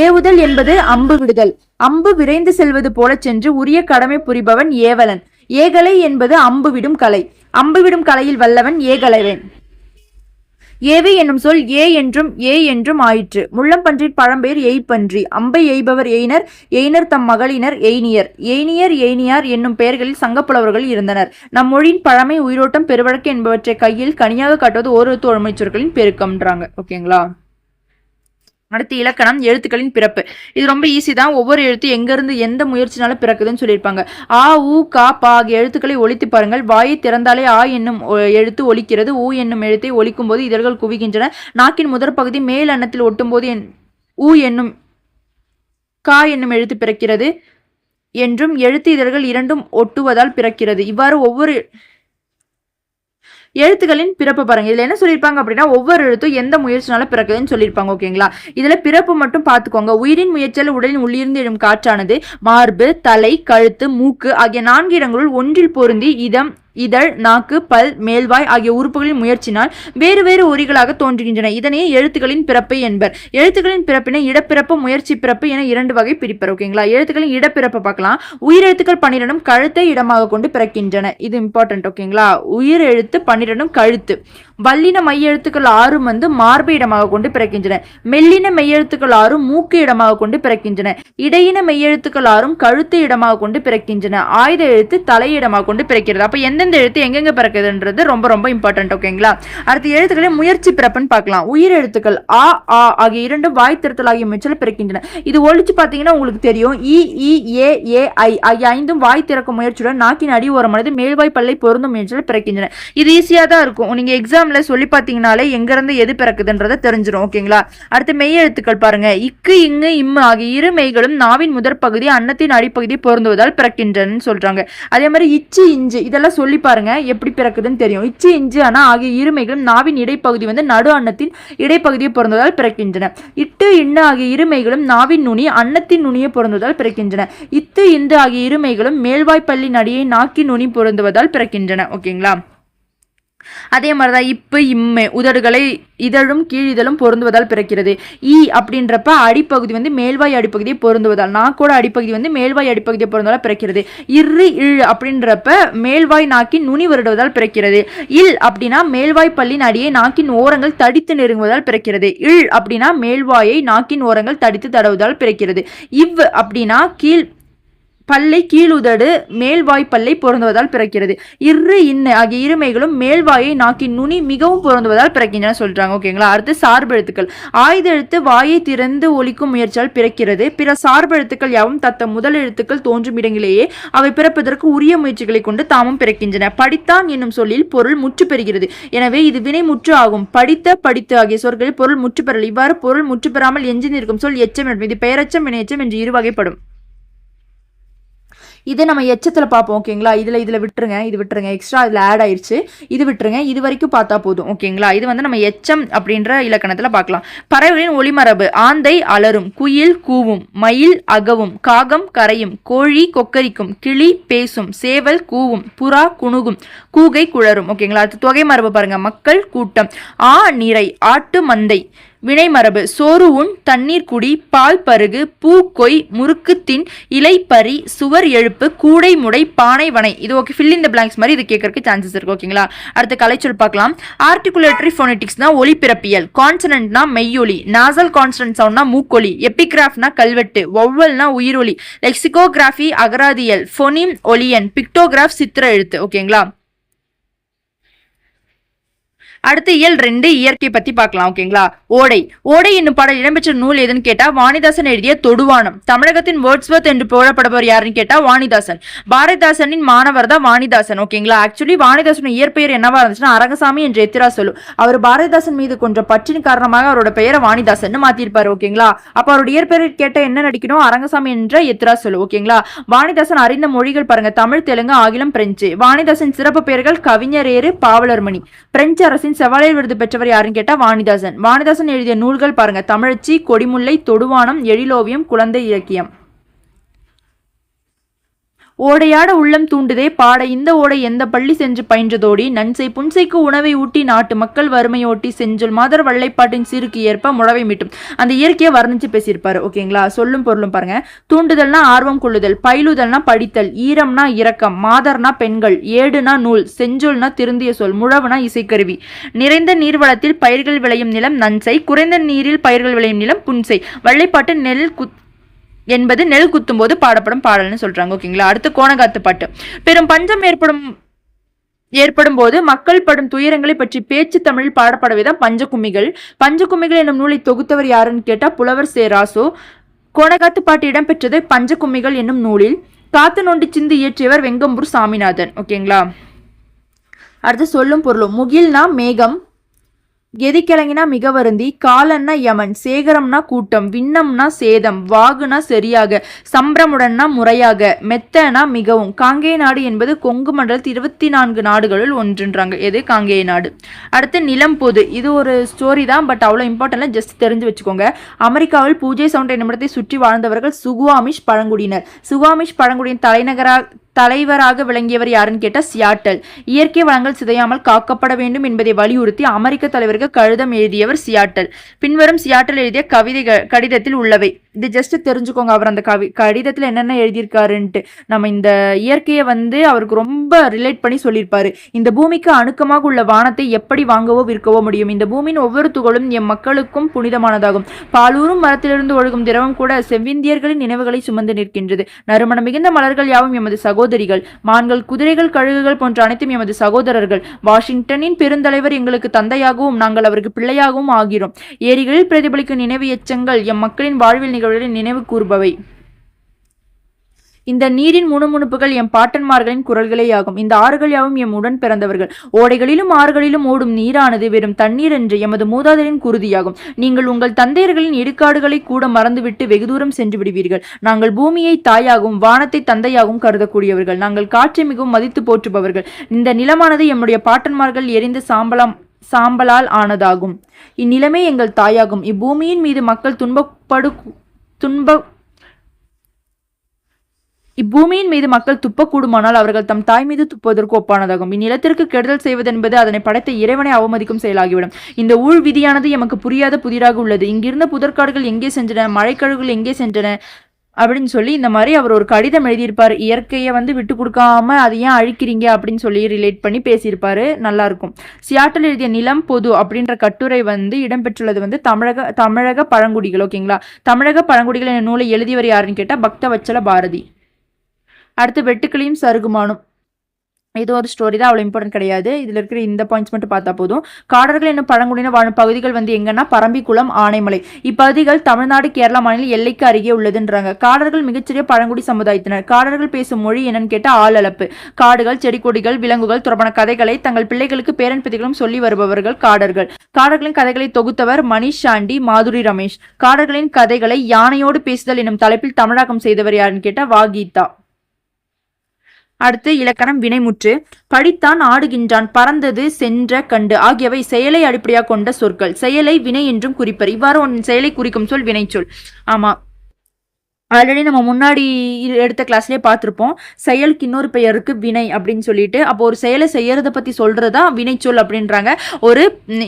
ஏவுதல் என்பது அம்பு விடுதல். அம்பு விரைந்து செல்வது போல சென்று உரிய கடமை புரிபவன் ஏவலன். ஏகலை என்பது அம்பு விடும் கலை. அம்பு விடும் கலையில் வல்லவன் ஏகலைவன். ஏவி என்னும் சொல் ஏ என்றும் ஆயிற்று. முள்ளம்பன்றின் பழம்பெயர் எய்பன்றி. அம்பை எய்பவர் எய்னர். எய்னர் தம் மகளினர் எய்னியர். எய்னியார் என்னும் பெயர்களில் சங்கப்புலவர்கள் இருந்தனர். நம் மொழியின் பழமை, உயிரோட்டம், பெருவழக்கு என்பவற்றை கையில் கனியாக காட்டுவது ஓரெழுத்து ஒருமை சொற்களின் பெருக்கம்ன்றாங்க. ஓகேங்களா. அடுத்து இலக்கணம், எழுத்துக்களின் பிறப்பு. இது ரொம்ப ஈஸி தான். ஒவ்வொரு எழுத்து எங்கிருந்து எந்த முயற்சினாலும் பிறக்குதுன்னு சொல்லியிருப்பாங்க. ஆ, ஊ, கா, பா ஆகிய எழுத்துக்களை ஒலித்து பாருங்கள். வாயை திறந்தாலே ஆ என்னும் எழுத்து ஒலிக்கிறது. ஊ என்னும் எழுத்தை ஒலிக்கும் போது இதழ்கள் குவிக்கின்றன. நாக்கின் முதற் பகுதி மேல் அன்னத்தில் ஒட்டும் போது ஊ என்னும் கா என்னும் எழுத்து பிறக்கிறது என்றும் எழுத்து இதழ்கள் 2ம் ஒட்டுவதால் பிறக்கிறது. இவ்வாறு ஒவ்வொரு எழுத்துக்களின் பிறப்பு பாருங்க. இதுல என்ன சொல்லியிருப்பாங்க அப்படின்னா ஒவ்வொரு எழுத்தும் எந்த முயற்சினால பிறக்குதுன்னு சொல்லியிருப்பாங்க. ஓகேங்களா. இதுல பிறப்பு மட்டும் பார்த்துக்கோங்க. உயிரின் முயற்சியால் உடலின் உள்ளிருந்து எழும் காற்றானது மார்பு, தலை, கழுத்து, மூக்கு ஆகிய 4 இடங்களுள் ஒன்றில் பொருந்தி இதழ், நாக்கு, பல், மேல்வாய் ஆகிய உறுப்புகளின் முயற்சினால் வேறு வேறு ஒலிகளாக தோன்றுகின்றன. இதனையே எழுத்துக்களின் பிறப்பு என்பர். எழுத்துக்களின் பிறப்பினை இடப்பிறப்பு, முயற்சி பிறப்பு என 2 வகை பிரிப்பர். ஓகேங்களா. எழுத்துக்களின் இடப்பிறப்பு பார்க்கலாம். உயிரெழுத்துக்கள் 12 கழுத்தை இடமாக கொண்டு பிறக்கின்றன. இது இம்பார்ட்டன்ட். ஓகேங்களா. உயிர் எழுத்து 12 கழுத்து. வல்லின மையெழுத்துக்கள் 6 மார்பு இடமாக கொண்டு பிறக்கின்றன. மெல்லின மெய்யெழுத்துக்கள் 6 மூக்கு இடமாக கொண்டு பிறக்கின்றன. இடையின மெய்யெழுத்துக்கள் 6 கழுத்து இடமாக கொண்டு பிறக்கின்றன. ஆயுத எழுத்து தலையிடமாக கொண்டு பிறக்கிறது. அப்ப எந்தெந்த எழுத்து எங்கெங்க பிறக்குதுன்றது ரொம்ப ரொம்ப இம்பார்ட்டன்ட். ஓகேங்களா. அடுத்த எழுத்துக்களை முயற்சி பிறப்புன்னு பார்க்கலாம். உயிர் எழுத்துக்கள் ஆ ஆ ஆகிய 2 வாய் திருத்தல் ஆகிய முயற்சியில் பிறக்கின்றன. இது ஒழிச்சு பார்த்தீங்கன்னா உங்களுக்கு தெரியும். இ இ ஏ ஏ ஐ ஆகிய 5 வாய் திறக்கும் முயற்சியுடன் நாக்கின் அடி ஓரமானது மேல்வாய் பல்லை பொருந்தும் முயற்சியில் பிறக்கின்றன. இது ஈஸியா தான் இருக்கும். நீங்க எக்ஸாம்ல சொல்லி பார்த்தீங்கனாலே எங்க இருந்து எது பிறக்குதுன்றதை தெரிஞ்சிடும். ஓகேங்களா. அடுத்து மெய் எழுத்துக்கள் பாருங்க. இக்கு, இங்கு, இம்மு ஆகிய 2 மெய்களும் நாவின் முதற் பகுதி அன்னத்தின் அடிப்பகுதி பொருந்துவதால் பிறக்கின்றன சொல்றாங்க. அதே மாதிரி இச்சு, இஞ்சு இதெல்லாம் சொல்லி பாருங்க எப்படி பிறக்குதுன்னு தெரியும். இச்சு, இஞ்சு ஆனா ஆகிய 2 மெய்களும் நாவின் இடைப்பகுதி நடு அன்னத்தின் இடைப்பகுதியை பொருந்துவதால் பிறக்கின்றன. இட்டு, இன்னு ஆகிய 2 மெய்களும் நாவின் நுனி அன்னத்தின் நுனியை பொருந்துவதால் பிறக்கின்றன. இத்து, இந்து ஆகிய 2 மெய்களும் மேல்வாய்ப்பல்லின் அடியை நாக்கின் நுனி பொருந்துவதால் பிறக்கின்றன. ஓகேங்களா. அதே மாதிரிதான் இப்பு, இம்மை உதடுகளை இதழும் கீழிதழும் பொருந்துவதால் பிறக்கிறது. ஈ அப்படின்றப்ப அடிப்பகுதி மேல்வாய் அடிப்பகுதியை பொருந்துவதால், நாக்கோட அடிப்பகுதி மேல்வாய் அடிப்பகுதியை பொருந்துவதால் பிறக்கிறது. இரு இழ் அப்படின்றப்ப மேல்வாய் நாக்கின் நுனி வருடுவதால் பிறக்கிறது. இல் அப்படின்னா மேல்வாய் பல்லின் அடியை நாக்கின் ஓரங்கள் தடித்து நெருங்குவதால் பிறக்கிறது. இழ் அப்படின்னா மேல்வாயை நாக்கின் ஓரங்கள் தடித்து தடவுவதால் பிறக்கிறது. இவ் அப்படின்னா பல்லை கீழுதடு மேல்வாய் பல்லை பொருந்துவதால் பிறக்கிறது. இரு இன்னு ஆகிய 2 மெய்களும் மேல்வாயை நாக்கின் நுனி மிகவும் பொருந்துவதால் பிறக்கின்றன சொல்றாங்க. ஓகேங்களா. அடுத்து சார்பு எழுத்துக்கள். ஆயுத எழுத்து வாயை திறந்து ஒலிக்கும் முயற்சியால் பிறக்கிறது. பிற சார்பு எழுத்துக்கள் யாவும் தத்த முதல் எழுத்துக்கள் தோன்றும் இடங்களிலேயே அவை பிறப்பதற்கு உரிய முயற்சிகளை கொண்டு தாமும் பிறக்கின்றன. படித்தான் என்னும் சொல்லில் பொருள் முற்று பெறுகிறது. எனவே இது வினை முற்று ஆகும். படித்த, படித்து ஆகிய சொற்களில் பொருள் முற்று பெறல். இவ்வாறு பொருள் முற்று பெறாமல் எஞ்சி நிற்கும் சொல் எச்சம். இது பெயரச்சம், வினையச்சம் என்று 2 வகைப்படும். இது நம்ம எச்சத்துல பார்ப்போம். ஓகேங்களா. இதுல விட்டுருங்க. இது விட்டுருங்க. எக்ஸ்ட்ரா இதுல ஆட் ஆயிடுச்சு. இது விட்டுருங்க. இது வரைக்கும் பார்த்தா போதும். ஓகேங்களா. இது நம்ம எச்சம் அப்படின்ற இலக்கணத்துல பார்க்கலாம். பறவைகளின் ஒளிமரபு. ஆந்தை அலரும், குயில் கூவும், மயில் அகவும், காகம் கரையும், கோழி கொக்கரிக்கும், கிளி பேசும், சேவல் கூவும், புறா குணுகும், கூகை குழரும். ஓகேங்களா. அடுத்து தொகை மரபு பாருங்க. மக்கள் கூட்டம், ஆ நிறை, ஆட்டு மந்தை. வினை மரபு. சோறு உண், தண்ணீர் குடி, பால் பருகு, பூ கொய், முறுக்கு தின், இலை பறி, சுவர் எழுப்பு, கூடை முடை, பானை வனை. இது okay. Fill in the blanks மாதிரி இது கேட்கறதுக்கு சான்சஸ் இருக்கு. ஓகேங்களா. அடுத்து கலைச்சொல் பார்க்கலாம். ஆர்டிகுலேட்டரி ஃபோனெட்டிக்ஸ்னா ஒலிபிறப்பியல், கான்சனன்ட்னா மெய்யொலி, நாசல் கான்சனன்ட் சவுண்ட்னா மூக்கொலி, எபிகிராஃப்னா கல்வெட்டு, வௌவல்னா உயிரொலி, லெக்சிகோகிராஃபி அகராதியல், ஃபோனிம் ஒலியன், பிக்டோகிராஃப் சித்திர எழுத்து. ஓகேங்களா. அடுத்து இயல் 2 இயற்கை பத்தி பார்க்கலாம். ஓகேங்களா. ஓடை. ஓடை என்னும் பாடல் இடம்பெற்ற நூல் எதுன்னு கேட்டா வாணிதாசன் எழுதிய தொடுவானம். தமிழகத்தின் வேர்ட்ஸ்வர்த் என்று புகழப்படுபவர் யாருன்னு கேட்டா வாணிதாசன். பாரதிதாசனின் மாணவர் தான் வாணிதாசன். ஓகேங்களா. ஆக்சுவலி வாணிதாசன் இயற்பெயர் என்னவா இருந்துச்சுன்னா அரங்கசாமி என்று எத்திரா சொல்லும். அவர் பாரதிதாசன் மீது கொஞ்சம் பற்றின் காரணமாக அவரோட பெயரை வாணிதாசன் மாத்திருப்பாரு. ஓகேங்களா. அப்ப அவருடைய இயற்பெயர் கேட்ட என்ன நடிக்கணும்? அரங்கசாமி என்ற எத்திரா சொல்லு. ஓகேங்களா. வாணிதாசன் அறிந்த மொழிகள் பாருங்க. தமிழ், தெலுங்கு, ஆங்கிலம், பிரெஞ்சு. வாணிதாசன் சிறப்பு பெயர்கள் கவிஞரேறு, பாவலர்மணி. பிரெஞ்சு அரசின் செவாலியர் விருது பெற்றவர் யாருன்னு கேட்டா வாணிதாசன். வாணிதாசன் எழுதிய நூல்கள் பாருங்க. தமிழச்சி, கொடிமுல்லை, தொடுவானம், எழிலோவியம், குழந்தை இலக்கியம். ஓடையாட உள்ளம் தூண்டுதே பாட இந்த ஓடை எந்த பள்ளி சென்று பயின்றதோடி நன்சை புன்சைக்கு உணவை ஊட்டி நாட்டு மக்கள் வறுமையோட்டி செஞ்சொல் மாதர் வள்ளைப்பாட்டின் சீருக்கு ஏற்ப முழவை மீட்டும். அந்த இயற்கையை வர்ணிச்சு பேசியிருப்பாரு. ஓகேங்களா. சொல்லும் பொருளும் பாருங்க. தூண்டுதல்னா ஆர்வம் கொள்ளுதல், பயிலுதல்னா படித்தல், ஈரம்னா இரக்கம், மாதர்னா பெண்கள், ஏடுனா நூல், செஞ்சொல்னா திருந்திய சொல், முழவுனா இசைக்கருவி. நிறைந்த நீர்வளத்தில் பயிர்கள் விளையும் நிலம் நன்சை, குறைந்த நீரில் பயிர்கள் விளையும் நிலம் புன்சை. வள்ளைப்பாட்டு நெல் என்பது நெல் குத்தும் போது பாடப்படும் பாடல்னு சொல்றாங்க. ஓகேங்களா. அடுத்து கோணகாத்து பாட்டு. பெரும் பஞ்சம் ஏற்படும் போது மக்கள் படும் துயரங்களை பற்றி பேச்சு தமிழில் பாடப்படவேதான் பஞ்சகும்மிகள். பஞ்சகும்மிகள் என்னும் நூலை தொகுத்தவர் யாருன்னு கேட்டா புலவர் சே ராசோ. கோணகாத்து பாட்டு இடம்பெற்றது பஞ்சகும்மிகள் என்னும் நூலில். காத்து நோண்டி சிந்து இயற்றியவர் வெங்கம்பூர் சாமிநாதன். ஓகேங்களா. அடுத்து சொல்லும் பொருளும். முகில்னா மேகம், கெதிக்கிழங்கினா மிக வருந்தி, காலன்னா யமன், சேகரம்னா கூட்டம், விண்ணம்னா சேதம், வாகுனா சரியாக, சம்பிரமுடன்னா முறையாக, மெத்தனா மிகவும். காங்கேய நாடு என்பது கொங்கு மண்டலத்தில் 24 நாடுகளுள் ஒன்றுன்றாங்க. எது? காங்கேய நாடு. அடுத்து நிலம் பொது. இது ஒரு ஸ்டோரி தான், பட் அவ்வளோ இம்பார்ட்டன்ட்ல ஜஸ்ட் தெரிஞ்சு வச்சுக்கோங்க. அமெரிக்காவில் பூஜை சவுண்ட் என்னும் இடத்தை சுற்றி வாழ்ந்தவர்கள் சுகுவாமிஷ் பழங்குடியினர். சுகுவாமிஷ் பழங்குடியின் தலைவராக விளங்கியவர் யாருன்னு கேட்டா சியாட்டல். இயற்கை வளங்கள் சிதையாமல் காக்கப்பட வேண்டும் என்பதை வலியுறுத்தி அமெரிக்க தலைவருக்கு கடிதம் எழுதியவர் சியாட்டல். பின்வரும் சியாட்டல் எழுதிய கடிதத்தில் உள்ளவை. இது ஜஸ்ட் தெரிஞ்சுக்கோங்க, அவர் அந்த கடிதத்துல என்னென்ன எழுதியிருக்காருன்ட்டு. நம்ம இந்த இயற்கையை வந்து அவருக்கு ரொம்ப ரிலேட் பண்ணி சொல்லியிருப்பாரு. இந்த பூமிக்கு அணுக்கமாக உள்ள வானத்தை எப்படி வாங்கவோ விற்கவோ முடியும்? இந்த பூமியின் ஒவ்வொரு துகளும் எம் மக்களுக்கும் புனிதமானதாகும். பாலூரும் மரத்திலிருந்து ஒழுகும் திரவம் கூட செவ்விந்தியர்களின் நினைவுகளை சுமந்து நிற்கின்றது. நறுமணம் மிகுந்த மலர்கள் யாவும் எமது சகோதரிகள். மான்கள், குதிரைகள், கழுகுகள் போன்ற அனைத்தும் எமது சகோதரர்கள். வாஷிங்டனின் பெருந்தலைவர் எங்களுக்கு தந்தையாகவும் நாங்கள் அவருக்கு பிள்ளையாகவும் ஆகிறோம். ஏரிகளில் பிரதிபலிக்கும் நினைவு எச்சங்கள் எம் மக்களின் வாழ்வில் நிகழ்வுகளை நினைவு கூறுபவை. இந்த நீரின் முணுமுணுப்புகள் எம் பாட்டன்மார்களின் குரல்களேயாகும். இந்த ஆறுகள் யாவும் எம் உடன் பிறந்தவர்கள். ஓடைகளிலும் ஆறுகளிலும் ஓடும் நீரானது வெறும் தண்ணீர் என்று எமது மூதாதையரின் குருதியாகும். நீங்கள் உங்கள் தந்தையர்களின் இடுகாடுகளை கூட மறந்துவிட்டு வெகு தூரம் சென்று விடுவீர்கள். நாங்கள் பூமியை தாயாகவும் வானத்தை தந்தையாகவும் கருதக்கூடியவர்கள். நாங்கள் காற்றை மிகவும் மதித்து போற்றுபவர்கள். இந்த நிலமானது எம்முடைய பாட்டன்மார்கள் எரிந்த சாம்பலால் ஆனதாகும். இந்நிலமே எங்கள் தாயாகும். இப்பூமியின் மீது மக்கள் இப்பூமியின் மீது மக்கள் துப்பக்கூடுமானால் அவர்கள் தம் தாய் மீது துப்புவதற்கு ஒப்பானதாகும். இந்நிலத்திற்கு கெடுதல் செய்வதென்பது அதனை படைத்த இறைவனை அவமதிக்கும் செயலாகிவிடும். இந்த ஊழ் விதியானது எமக்கு புரியாத புதிராக உள்ளது. இங்கிருந்த புதற்காடுகள் எங்கே சென்றன, மழைக்கழுகுகள் எங்கே சென்றன அப்படின்னு சொல்லி இந்த மாதிரி அவர் ஒரு கடிதம் எழுதியிருப்பார். இயற்கையை வந்து விட்டு கொடுக்காம அதை ஏன் அழிக்கிறீங்க அப்படின்னு சொல்லி ரிலேட் பண்ணி பேசியிருப்பாரு. நல்லா இருக்கும். சியாட்டல் எழுதிய நிலம் பொது அப்படின்ற கட்டுரை வந்து இடம்பெற்றுள்ளது வந்து தமிழக பழங்குடிகள். ஓகேங்களா? தமிழக பழங்குடிகள் என்ற நூலை எழுதியவர் யாருன்னு கேட்டா பக்தவச்சல பாரதி. அடுத்து வெட்டுக்கிளியும் சருகுமானும். இது ஒரு ஸ்டோரி தான், அவ்வளோ இம்பார்ட்டன்ட் கிடையாது. இதில் இருக்கிற இந்த பாயிண்ட்ஸ் மட்டும் பார்த்தா போதும். காடர்கள் என்னும் பழங்குடியினர் வாழும் பகுதிகள் வந்து எங்கன்னா பரம்பிக்குளம், ஆனைமலை. இப்பகுதிகள் தமிழ்நாடு, கேரளா மாநில எல்லைக்கு அருகே உள்ளதுன்றாங்க. காடர்கள் மிகச்சிறிய பழங்குடி சமுதாயத்தினர். காடர்கள் பேசும் மொழி என்னன்னு கேட்டால் ஆளளப்பு. காடுகள், செடி கொடிகள், விலங்குகள் தொடர்பான கதைகளை தங்கள் பிள்ளைகளுக்கு பேரன் பேத்திகளும் சொல்லி வருபவர்கள் காடர்கள். காடர்களின் கதைகளை தொகுத்தவர் மணிஷ் சாண்டி, மாதுரி ரமேஷ். காடர்களின் கதைகளை யானையோடு பேசுதல் என்னும் தலைப்பில் தமிழாக்கம் செய்தவர் யாருன்னு கேட்டால் வாகீதா. அடுத்து இலக்கணம் வினைமுற்று. படித்தான், ஆடுகின்றான், பறந்தது, சென்ற, கண்டு ஆகியவை செயலை அடிப்படையாக கொண்ட சொற்கள். செயலை வினை என்றும் குறிப்பர். இவ்வாறு ஒன் செயலை குறிக்கும் சொல் வினைச்சொல். ஆமா, ஆல்ரெடி நம்ம முன்னாடி எடுத்த கிளாஸ்லேயே பார்த்துருப்போம். செயலுக்கு இன்னொரு பெயருக்கு வினை அப்படின்னு சொல்லிட்டு. அப்போ ஒரு செயலை செய்யறதை பற்றி சொல்றதா வினைச்சொல் அப்படின்றாங்க. ஒரு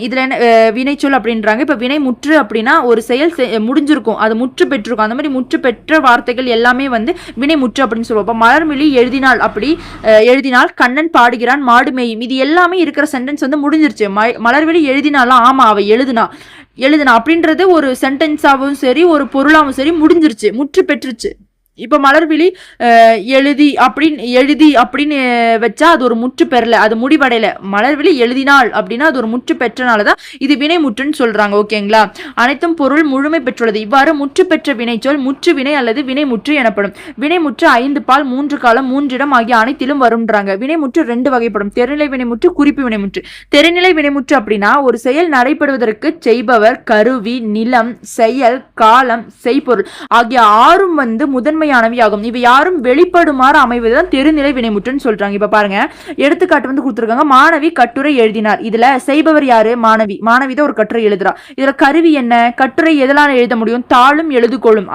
இதில் என்ன வினைச்சொல் அப்படின்றாங்க. இப்போ வினை முற்று அப்படின்னா ஒரு செயல் முடிஞ்சிருக்கும், அது முற்று பெற்றிருக்கும். அந்த மாதிரி முற்று பெற்ற வார்த்தைகள் எல்லாமே வந்து வினை முற்று அப்படின்னு சொல்லுவோம். இப்போ மலர்மிழி எழுதினால், அப்படி எழுதினால், கண்ணன் பாடுகிறான், மாடு மேயும், இது எல்லாமே இருக்கிற சென்டென்ஸ் வந்து முடிஞ்சிருச்சு. மலர்விழி எழுதினாலாம், ஆமா அவ எழுதுனா அப்படின்றது ஒரு சென்டென்ஸாகவும் சரி, ஒரு பொருளாகவும் சரி முடிஞ்சிருச்சு, முற்று பெற்றுச்சு. இப்போ மலர்விழி எழுதி அப்படின்னு வச்சா அது ஒரு முற்று பெறல, அது முடிவடையல. மலர்விழி எழுதினாள் அப்படின்னா அது ஒரு முற்று பெற்றனாலதான் இது வினை முற்றுன்னு சொல்றாங்க. ஓகேங்களா? அனைத்தும் பொருள் முழுமை பெற்றுள்ளது. இவ்வாறு முற்று பெற்ற வினைச்சொல் முற்று வினை அல்லது வினை முற்று எனப்படும். வினை முற்று 5 பால் 3 காலம் 3 இடம் ஆகிய அனைத்திலும் வரும்ன்றாங்க. வினை முற்று 2 வகைப்படும். தெரிநிலை வினைமுற்று, குறிப்பு வினைமுற்று. தெரிநிலை வினைமுற்று அப்படின்னா ஒரு செயல் நடைபெறுவதற்கு செய்பவர், கருவி, நிலம், செயல், காலம், செய்பொருள் ஆகிய 6 வந்து முதன்மை ஆகும். இவை யாரும் வெளிப்படுமாறு அமைவதுதான் தெரிநிலை வினைமுற்றுன்னு சொல்றாங்க. இப்ப பாருங்க, எடுத்துக்காட்டு வந்து கொடுத்திருக்காங்க. மாணவி கட்டுரை எழுதினார். இதுல செய்பவர் யாரு? மாணவி. மாணவி தான் ஒரு கட்டுரை எழுதுறா. இதுல கருவி என்ன? கட்டுரை எதெல்லாம் எழுத முடியும்? தாளும் எழுதுகோளும்.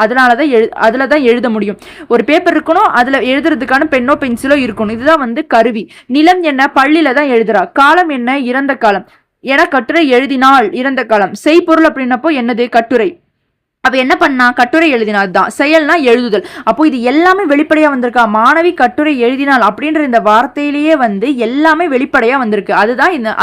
அதுலதான் எழுத முடியும். ஒரு பேப்பர் இருக்கணும், அதுல எழுதுறதுக்கான பெண்ணோ பென்சிலோ இருக்கணும். இதுதான் வந்து கருவி. நிலம் என்ன? பள்ளியில தான் எழுதுறா. காலம் என்ன? இறந்த காலம். ஏன்னா கட்டுரை எழுதினால் இறந்த காலம். செய்பொருள் அப்படின்னப்போ என்னது? கட்டுரை. அவ என்ன பண்ணா? கட்டுரை எழுதினால் தான். செயல்னா எழுதுதல். அப்போ இது எல்லாமே வெளிப்படையா வந்திருக்கா? மாணவி கட்டுரை எழுதினால் அப்படின்ற இந்த வார்த்தையிலேயே வந்து எல்லாமே வெளிப்படையா வந்திருக்கு.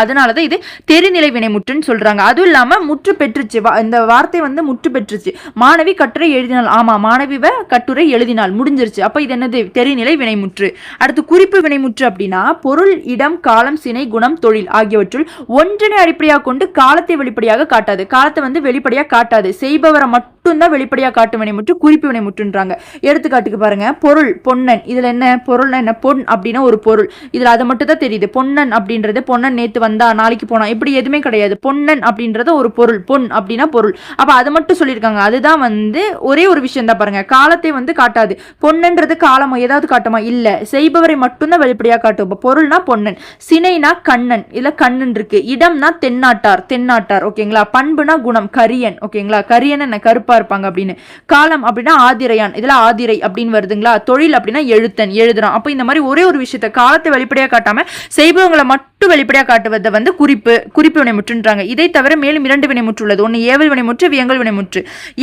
அதனாலதான் இது தெரிநிலை வினைமுற்றுன்னு சொல்றாங்க. அதுவும் இல்லாம முற்று பெற்றுச்சு. இந்த வார்த்தை வந்து முற்று பெற்றுச்சு. மாணவி கட்டுரை எழுதினால், ஆமா மாணவி கட்டுரை எழுதினால் முடிஞ்சிருச்சு. அப்ப இது என்னது? தெரிநிலை வினைமுற்று. அடுத்து குறிப்பு வினைமுற்று அப்படின்னா பொருள், இடம், காலம், சினை, குணம், தொழில் ஆகியவற்றுள் ஒன்றினை அடிப்படையாக கொண்டு காலத்தை வெளிப்படையாக காட்டாது. காலத்தை வந்து வெளிப்படையாக காட்டாது. செய்பவரை மட்டும்தான் வெளிப்படையா காட்டு வினைமுற்று, குறிப்பு வினைமுற்றுன்றாங்க. எடுத்துக்காட்டுக்கு பாருங்க, பொருள் பொன்னன். இதுல என்ன பொருள்னா என்ன? பொன் அப்படின்னா ஒரு பொருள். இதுல அதை மட்டும் தான் தெரியுது. பொன்னன் அப்படின்றது பொன்னன் நேத்து வந்தா, நாளைக்கு போனா, இப்படி எதுவுமே கிடையாது. பொன்னன் அப்படின்றது ஒரு பொருள். பொன் அப்படின்னா பொருள். அப்ப அதை மட்டும் சொல்லியிருக்காங்க. அதுதான் வந்து ஒரே ஒரு விஷயம் தான். பாருங்க, காலத்தை வந்து காட்டாது. பொன்னன்றது காலமா ஏதாவது காட்டுமா? இல்ல. செய்பவரை மட்டும்தான் வெளிப்படையா காட்டும். பொருள்னா பொன்னன். சினைனா கண்ணன். இல்ல கண்ணன் இருக்கு. இடம்னா தென்னாட்டார். ஓகேங்களா? பண்புனா குணம். கரியன். ஓகேங்களா? கரியன் என்ன? கருப்பு கருப்பா இருப்பாங்க அப்படின்னு. காலம் அப்படின்னா ஆதிரையான், இதுல ஆதிரை அப்படின்னு வருதுங்களா. தொழில் அப்படின்னா எழுத்தன், எழுதுறான். அப்ப இந்த மாதிரி ஒரே ஒரு விஷயத்த காலத்தை வெளிப்படையா காட்டாம செய்பவங்களை மட்டும் வெளிப்படையா காட்டுவதை வந்து குறிப்பு வினைமுற்றுன்றாங்க. இதை தவிர மேலும் 2 வினைமுற்று உள்ளது. ஒன்னு ஏவல் வினைமுற்று, வியங்கல் வினைமுற்று.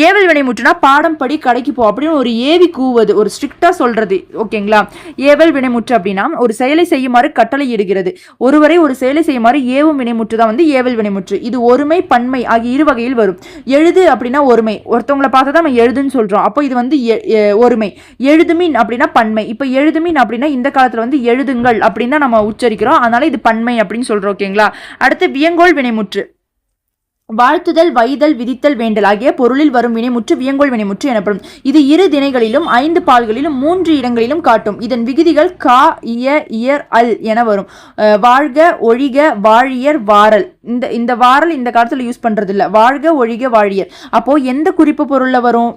ஏவல் வினைமுற்றுனா பாடம் படி கடைக்கு போ அப்படின்னு ஒரு ஏவி கூவது, ஒரு ஸ்ட்ரிக்டா சொல்றது. ஓகேங்களா. ஏவல் வினைமுற்று அப்படின்னா ஒரு செயலை செய்யுமாறு கட்டளை இடுகிறது. ஒருவரை ஒரு செயலை செய்யுமாறு ஏவும் வினைமுற்று தான் வந்து ஏவல் வினைமுற்று. இது ஒருமை பன்மை ஆகிய இரு வகையில் வரும். எழுது அப்படின்னா ஒருமை, ஒருத்தவங்களை பார்த்தா தான் நம்ம எழுதுன்னு சொல்றோம். அப்போ இது வந்து ஒருமை. எழுதுமின் அப்படின்னா பன்மை. இப்ப எழுதுமின் அப்படின்னா இந்த காலத்துல வந்து எழுதுங்கள் அப்படின்னு நம்ம உச்சரிக்கிறோம், அதனால இது பன்மை அப்படின்னு சொல்றோம். ஓகேங்களா. அடுத்து வியங்கோள் வினைமுற்று. வாழ்த்துதல், வைதல், விதித்தல், வேண்டல் ஆகிய பொருளில் வரும் வினைமுற்று வியங்கோள் வினைமுற்று எனப்படும். இது 2 திணைகளிலும் 5 பால்களிலும் 3 இடங்களிலும் காட்டும். இதன் விகுதிகள் கா, இய, இயர், அல் என வரும். வாழ்க, ஒழிக, வாழியர், வாரல். இந்த வாரல் இந்த காலத்துல யூஸ் பண்றது இல்ல. வாழ்க, ஒழிக, வாழியர். அப்போ எந்த குறிப்பு பொருள்ல வரும்?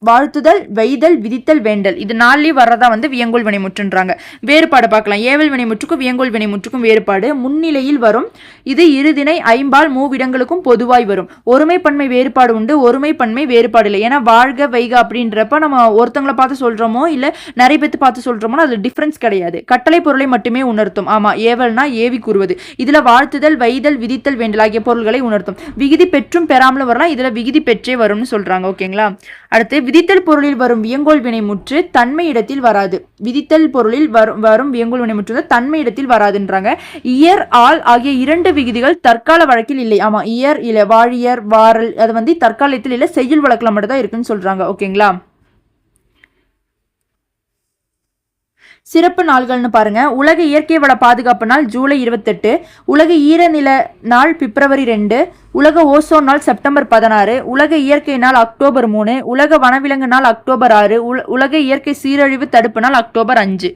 வாழ்த்துதல், வைதல், விதித்தல், வேண்டல். இது 4 வர்றதா வந்து வியங்கோள் வினைமுற்றுன்றாங்க. வேறுபாடு பார்க்கலாம். ஏவல் வினைமுற்றுக்கும் வியங்கோள் வினைமுற்றுக்கும் வேறுபாடு. முன்னிலையில் வரும். இது இருதிணை ஐம்பால் மூவிடங்களுக்கும் பொதுவாய் வரும். ஒருமை பன்மை வேறுபாடு உண்டு, ஒருமை பன்மை வேறுபாடு இல்லை. ஏன்னா வாழ்க வைக அப்படின்றப்ப நம்ம ஒருத்தங்களை பார்த்து சொல்றோமோ இல்ல நிறைய பேத்து பார்த்து சொல்றோமோ அது டிஃபரன்ஸ் கிடையாது. கட்டளை பொருளை மட்டுமே உணர்த்தும். ஆமா, ஏவல்னா ஏவி கூறுவது. இதுல வாழ்த்துதல், வைதல், விதித்தல், வேண்டல் ஆகிய பொருள்களை உணர்த்தும். விகுதி பெற்றும் பெறாமலும் வரலாம், இதுல விகுதி பெற்றே வரும்னு சொல்றாங்க. ஓகேங்களா. அடுத்து விதித்தல் பொருளில் வரும் வியங்கோள் வினைமுற்று தன்மை இடத்தில் வராது. விதித்தல் பொருளில் வரும் வியங்கோள் வினைமுற்று தன்மை இடத்தில் வராதுன்றாங்க. இயர், ஆல் ஆகிய 2 விகுதிகள் தற்கால வழக்கில் இல்லை. ஆமா, இயர் இல்ல, வாழியர், வாரல் அது வந்து தற்காலத்தில் இல்ல, செய்யுள் வழக்கில் மட்டும் தான் இருக்குன்னு சொல்றாங்க. ஓகேங்களா. சிறப்பு நாள்கள்னு பாருங்க. உலக இயற்கை வள பாதுகாப்பு நாள் ஜூலை 28, உலக ஈரநில நாள் பிப்ரவரி 2, உலக ஓசோன் நாள் செப்டம்பர் 16, உலக இயற்கை நாள் அக்டோபர் 3, உலக வனவிலங்கு நாள் அக்டோபர் 6, உலக இயற்கை சீரழிவு தடுப்பு நாள் அக்டோபர் 5.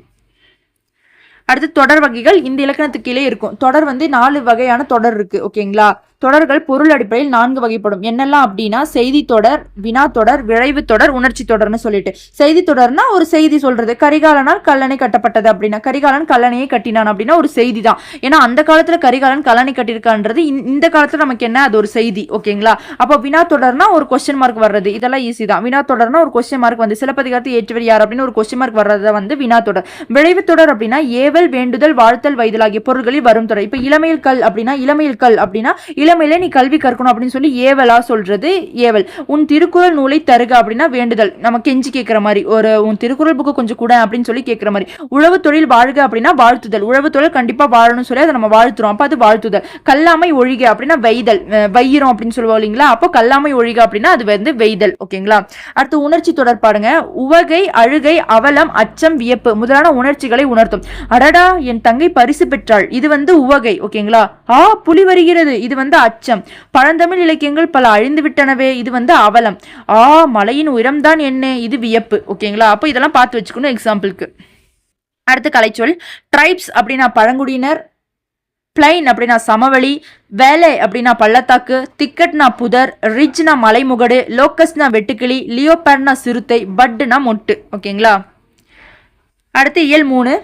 அடுத்து தொடர் வகைகள் இந்த இலக்கணத்துக்கு கீழே இருக்கும். தொடர் வந்து 4 வகையான தொடர் இருக்கு. ஓகேங்களா. தொடர்கள் பொருள் அடிப்படையில் 4 வகைப்படும். என்னெல்லாம் அப்படின்னா செய்தி தொடர், வினா தொடர், விளைவு தொடர், உணர்ச்சி தொடர்னு சொல்லிட்டு. செய்தி தொடர்னா ஒரு செய்தி சொல்றது. கரிகாலனால் கல்லணை கட்டப்பட்டது அப்படின்னா கரிகாலன் கல்லணையை கட்டினான் அப்படின்னா ஒரு செய்தி தான். ஏன்னா அந்த காலத்துல கரிகாலன் கல்லணை கட்டியிருக்கான்றது இந்த காலத்துல நமக்கு என்ன, அது ஒரு செய்தி. ஓகேங்களா. அப்போ வினா தொடர்னா ஒரு கொஸ்டின் மார்க் வர்றது, இதெல்லாம் ஈஸி தான். வினா தொடர்னா ஒரு கொஸ்டின் மார்க் வந்து சிலப்பதிகாரத்தை ஏற்றவர் யார் அப்படின்னு ஒரு கொஸ்டின் மார்க் வர்றத வந்து வினா தொடர். விளைவு தொடர் அப்படின்னா ஏவல், வேண்டுதல், வாழ்த்தல், வைதல் ஆகிய பொருள்களில் வரும் தொடர். இப்ப இளமையில் கல் அப்படின்னா இளமையில நீ கல்வி கற்கணும் அப்படின்னு சொல்லி ஏவலா சொல்றது ஏவல். உன் திருக்குறள் நூலை தருக அப்படின்னா வேண்டுதல், நம்ம கெஞ்சி கேட்கிற மாதிரி, ஒரு உன் திருக்குறள் புக்கு கொஞ்சம் கூட அப்படின்னு சொல்லி கேட்கிற மாதிரி. உழவு தொழில் வாழ்க அப்படின்னா வாழ்த்துதல், உழவு தொழில் கண்டிப்பா வாழணும்னு சொல்லி அதை நம்ம வாழ்த்துறோம், அப்ப அது வாழ்த்துதல். கல்லாமை ஒழிக அப்படின்னா வைதல், வையிரும் அப்படின்னு சொல்லுவோம் இல்லைங்களா. அப்போ கல்லாமை ஒழிக அப்படின்னா அது வந்து வெய்தல். ஓகேங்களா. அடுத்து உணர்ச்சி தொடர் பாருங்க. உவகை, அழுகை, அவலம், அச்சம், வியப்பு முதலான உணர்ச்சிகளை உணர்த்தும். அடடா என் தங்கை பரிசு பெற்றாள், இது வந்து உவகை. ஓகேங்களா. புலி வருகிறது, இது வந்து அச்சம். பழந்தமிழ் இலக்கியங்கள் பல அழிந்து விட்டனவே, இது வந்து அவலம். மலையின் உயரம்தான் என்ன, இது வியப்பு. ஓகேங்களா. அப்போ இதெல்லாம் பார்த்து வச்சுக்கணும் எக்ஸாம்பிளுக்கு. அடுத்து கலைச்சொல். ட்ரைப்ஸ் அப்படின்னா பழங்குடியினர், பிளைன் அப்படின்னா சமவெளி, வேலை அப்படின்னா பள்ளத்தாக்கு, திக்கட்னா புதர், ரிட்ஜ்னா மலைமுகடு, லோக்கஸ்னா வெட்டுக்கிளி, லியோபேர்னா சிறுத்தை, பட்டுனா மொட்டு. ஓகேங்களா. அடுத்து இயல் 3.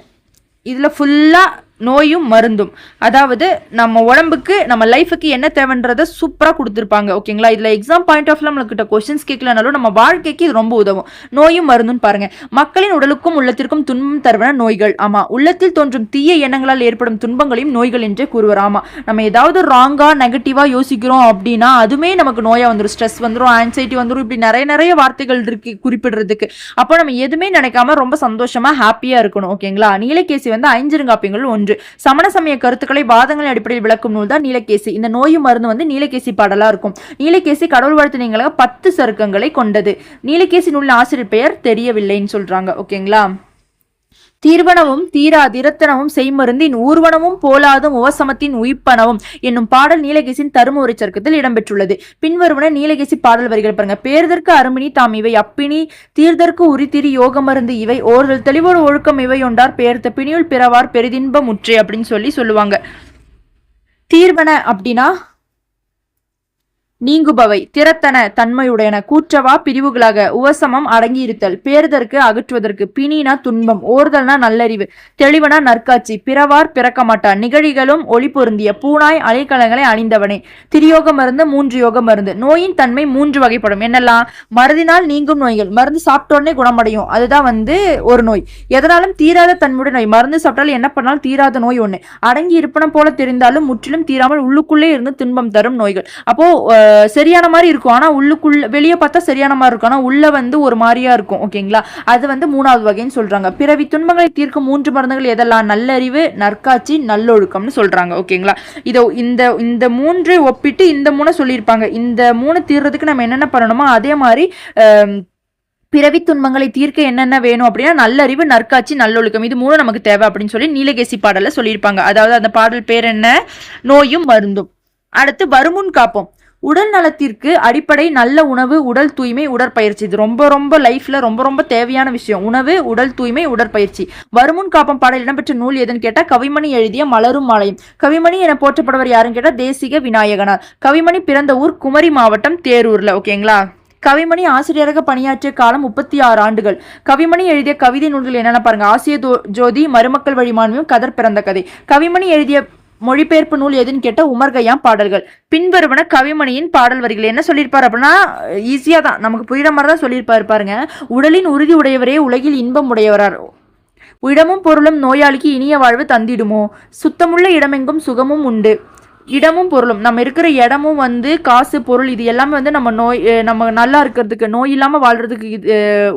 இதுல ஃபுல்லா நோயும் மருந்தும், அதாவது நம்ம உடம்புக்கு நம்ம லைஃபுக்கு என்ன தேவைன்றதை சூப்பராக கொடுத்துருப்பாங்க. ஓகேங்களா. இதில் எக்ஸாம் பாயிண்ட் ஆஃப் நம்மளுக்கிட்ட கொஸ்டின்ஸ் கேட்கலனாலும் நம்ம வாழ்க்கைக்கு இது ரொம்ப உதவும். நோயும் மருந்துன்னு பாருங்க. மக்களின் உடலுக்கும் உள்ளத்திற்கும் துன்பம் தருவன நோய்கள். ஆமா, உள்ளத்தில் தோன்றும் தீய எண்ணங்களால் ஏற்படும் துன்பங்களையும் நோய்கள் என்றே கூறுவார். ஆமா, நம்ம ஏதாவது ராங்கா நெகட்டிவா யோசிக்கிறோம் அப்படின்னா அதுமே நமக்கு நோயா வந்துடும். ஸ்ட்ரெஸ் வந்துடும், ஆன்சைட்டி வந்துடும், இப்படி நிறைய வார்த்தைகள் இருக்கு குறிப்பிடுறதுக்கு. அப்போ நம்ம எதுவுமே நினைக்காம ரொம்ப சந்தோஷமா ஹாப்பியா இருக்கணும். ஓகேங்களா. நீலகேசி வந்து ஐஞ்சிறுகாப்பியங்கள் 1. சமண சமய கருத்துக்களை வாதங்களின் அடிப்படையில் விளக்கும் நூல் தான் நீலகேசி. இந்த நோயும் மருந்து வந்து நீலகேசி பாடலா இருக்கும். நீலகேசி கடவுள் வாழ்த்து நீங்களாக 10 சருக்கங்களை கொண்டது. நீலகேசி நூலின் ஆசிரியர் பெயர் தெரியவில்லைன்னு சொல்றாங்க. ஓகேங்களா. தீர்வனவும் தீராதிரத்தனவும் செய்மருந்தின் ஊர்வனமும் போலாதும் உவசமத்தின் உயிப்பனவும் என்னும் பாடல் நீலகேசின் தரும உரை சருக்கத்தில் இடம்பெற்றுள்ளது. பின்வருவன நீலகேசி பாடல் வரிகள் பாருங்க. பேர்தற்கு அருமினி தாம் இவை அப்பினி, தீர்தற்கு உரித்திரி யோக மருந்து இவை, ஓர்தல் தெளிவோடு ஒழுக்கம் இவை ஒன்றார் பெயர்த்த பிணியுள் பிறவார் பெரிதின்ப முற்றே அப்படின்னு சொல்லுவாங்க. தீர்வன அப்படின்னா நீங்குபவை திறத்தன தன்மையுடையன கூற்றவா பிரிவுகளாக உவசமம் அடங்கியிருத்தல் பேர்தற்கு அகற்றுவதற்கு பிணினா துன்பம் ஓர்தல்னா நல்லறிவு தெளிவனா நற்காட்சி பிறவார் பிறக்க மாட்டார் நிகழிகளும் ஒளி பொருந்திய பூனாய் அலைக்கலங்களை அணிந்தவனே திரியோக மருந்து 3 யோக மருந்து நோயின் தன்மை 3 வகைப்படும் என்னெல்லாம் மருந்தினால் நீங்கும் நோய்கள் மருந்து சாப்பிட்டோடனே குணமடையும் அதுதான் ஒரு நோய் எதனாலும் தீராத தன்மையுடைய நோய் மருந்து சாப்பிட்டாலும் என்ன பண்ணாலும் தீராத நோய் ஒண்ணு அடங்கி இருப்பனம் போல தெரிந்தாலும் முற்றிலும் தீராமல் உள்ளுக்குள்ளே இருந்து துன்பம் தரும் நோய்கள் அப்போ சரியான மாதிரி இருக்கும் ஆனா உள்ளுக்குள்ள வெளியே பார்த்தா சரியான மாதிரி இருக்கும் ஆனா உள்ள ஒரு மாதிரியா இருக்கும் ஓகேங்களா அது 3வது வகைன்னு சொல்றாங்க பிறவி துன்பங்களை தீர்க்கும் 3 மருந்துகள் எதெல்லாம் நல்லறிவு நற்காட்சி நல்லொழுக்கம்னு சொல்றாங்க ஓகேங்களா இதோ இந்த 3 ஒப்பிட்டு இந்த 3 சொல்லியிருப்பாங்க இந்த 3 தீர்றதுக்கு நம்ம என்னென்ன பண்ணணுமோ அதே மாதிரி பிறவி துன்பங்களை தீர்க்க என்னென்ன வேணும் அப்படின்னா நல்லறிவு நற்காட்சி நல்லொழுக்கம் இது 3 நமக்கு தேவை அப்படின்னு சொல்லி நீலகேசி பாடல்ல சொல்லியிருப்பாங்க அதாவது அந்த பாடல் பேர் என்ன நோயும் மருந்தும் அடுத்து வருமுன் காப்போம் உடல் நலத்திற்கு அடிப்படை நல்ல உணவு உடல் தூய்மை உடற்பயிற்சி இது ரொம்ப ரொம்ப லைஃப்ல ரொம்ப தேவையான விஷயம் உணவு உடல் தூய்மை உடற்பயிற்சி வருமுன் காப்பம் பாடல் இடம்பெற்ற நூல் எதுன்னு கேட்டா கவிமணி எழுதிய மலரும் மாலையும் கவிமணி என போற்றப்படுவர் யாருன்னு கேட்டா தேசிக விநாயகனார் கவிமணி பிறந்த ஊர் குமரி மாவட்டம் தேரூர்ல ஓகேங்களா கவிமணி ஆசிரியராக பணியாற்றிய காலம் 36 ஆண்டுகள் கவிமணி எழுதிய கவிதை நூல்கள் என்னென்ன பாருங்க ஆசிய ஜோதி மருமக்கள் வழிமான்மையும் கதர் பிறந்த கதை கவிமணி எழுதிய மொழிபெயர்ப்பு நூல் எதுன்னு கேட்ட உமர் கய்யாம் பாடல்கள் பின்வருவன கவிமணியின் பாடல் வரிகள் என்ன சொல்லியிருப்பார் அப்படின்னா ஈஸியா தான் நமக்கு புரியுற மாதிரி தான் சொல்லியிருப்பாரு பாருங்க உடலின் உறுதி உடையவரே உலகில் இன்பம் உடையவரார் இடமும் பொருளும் நோயாளிக்கு இனிய வாழ்வு தந்திடுமோ சுத்தமுள்ள இடமெங்கும் சுகமும் உண்டு இடமும் பொருளும் நம்ம இருக்கிற இடமும் காசு பொருள் இது எல்லாமே நம்ம நல்லா இருக்கிறதுக்கு நோய் இல்லாம வாழ்றதுக்கு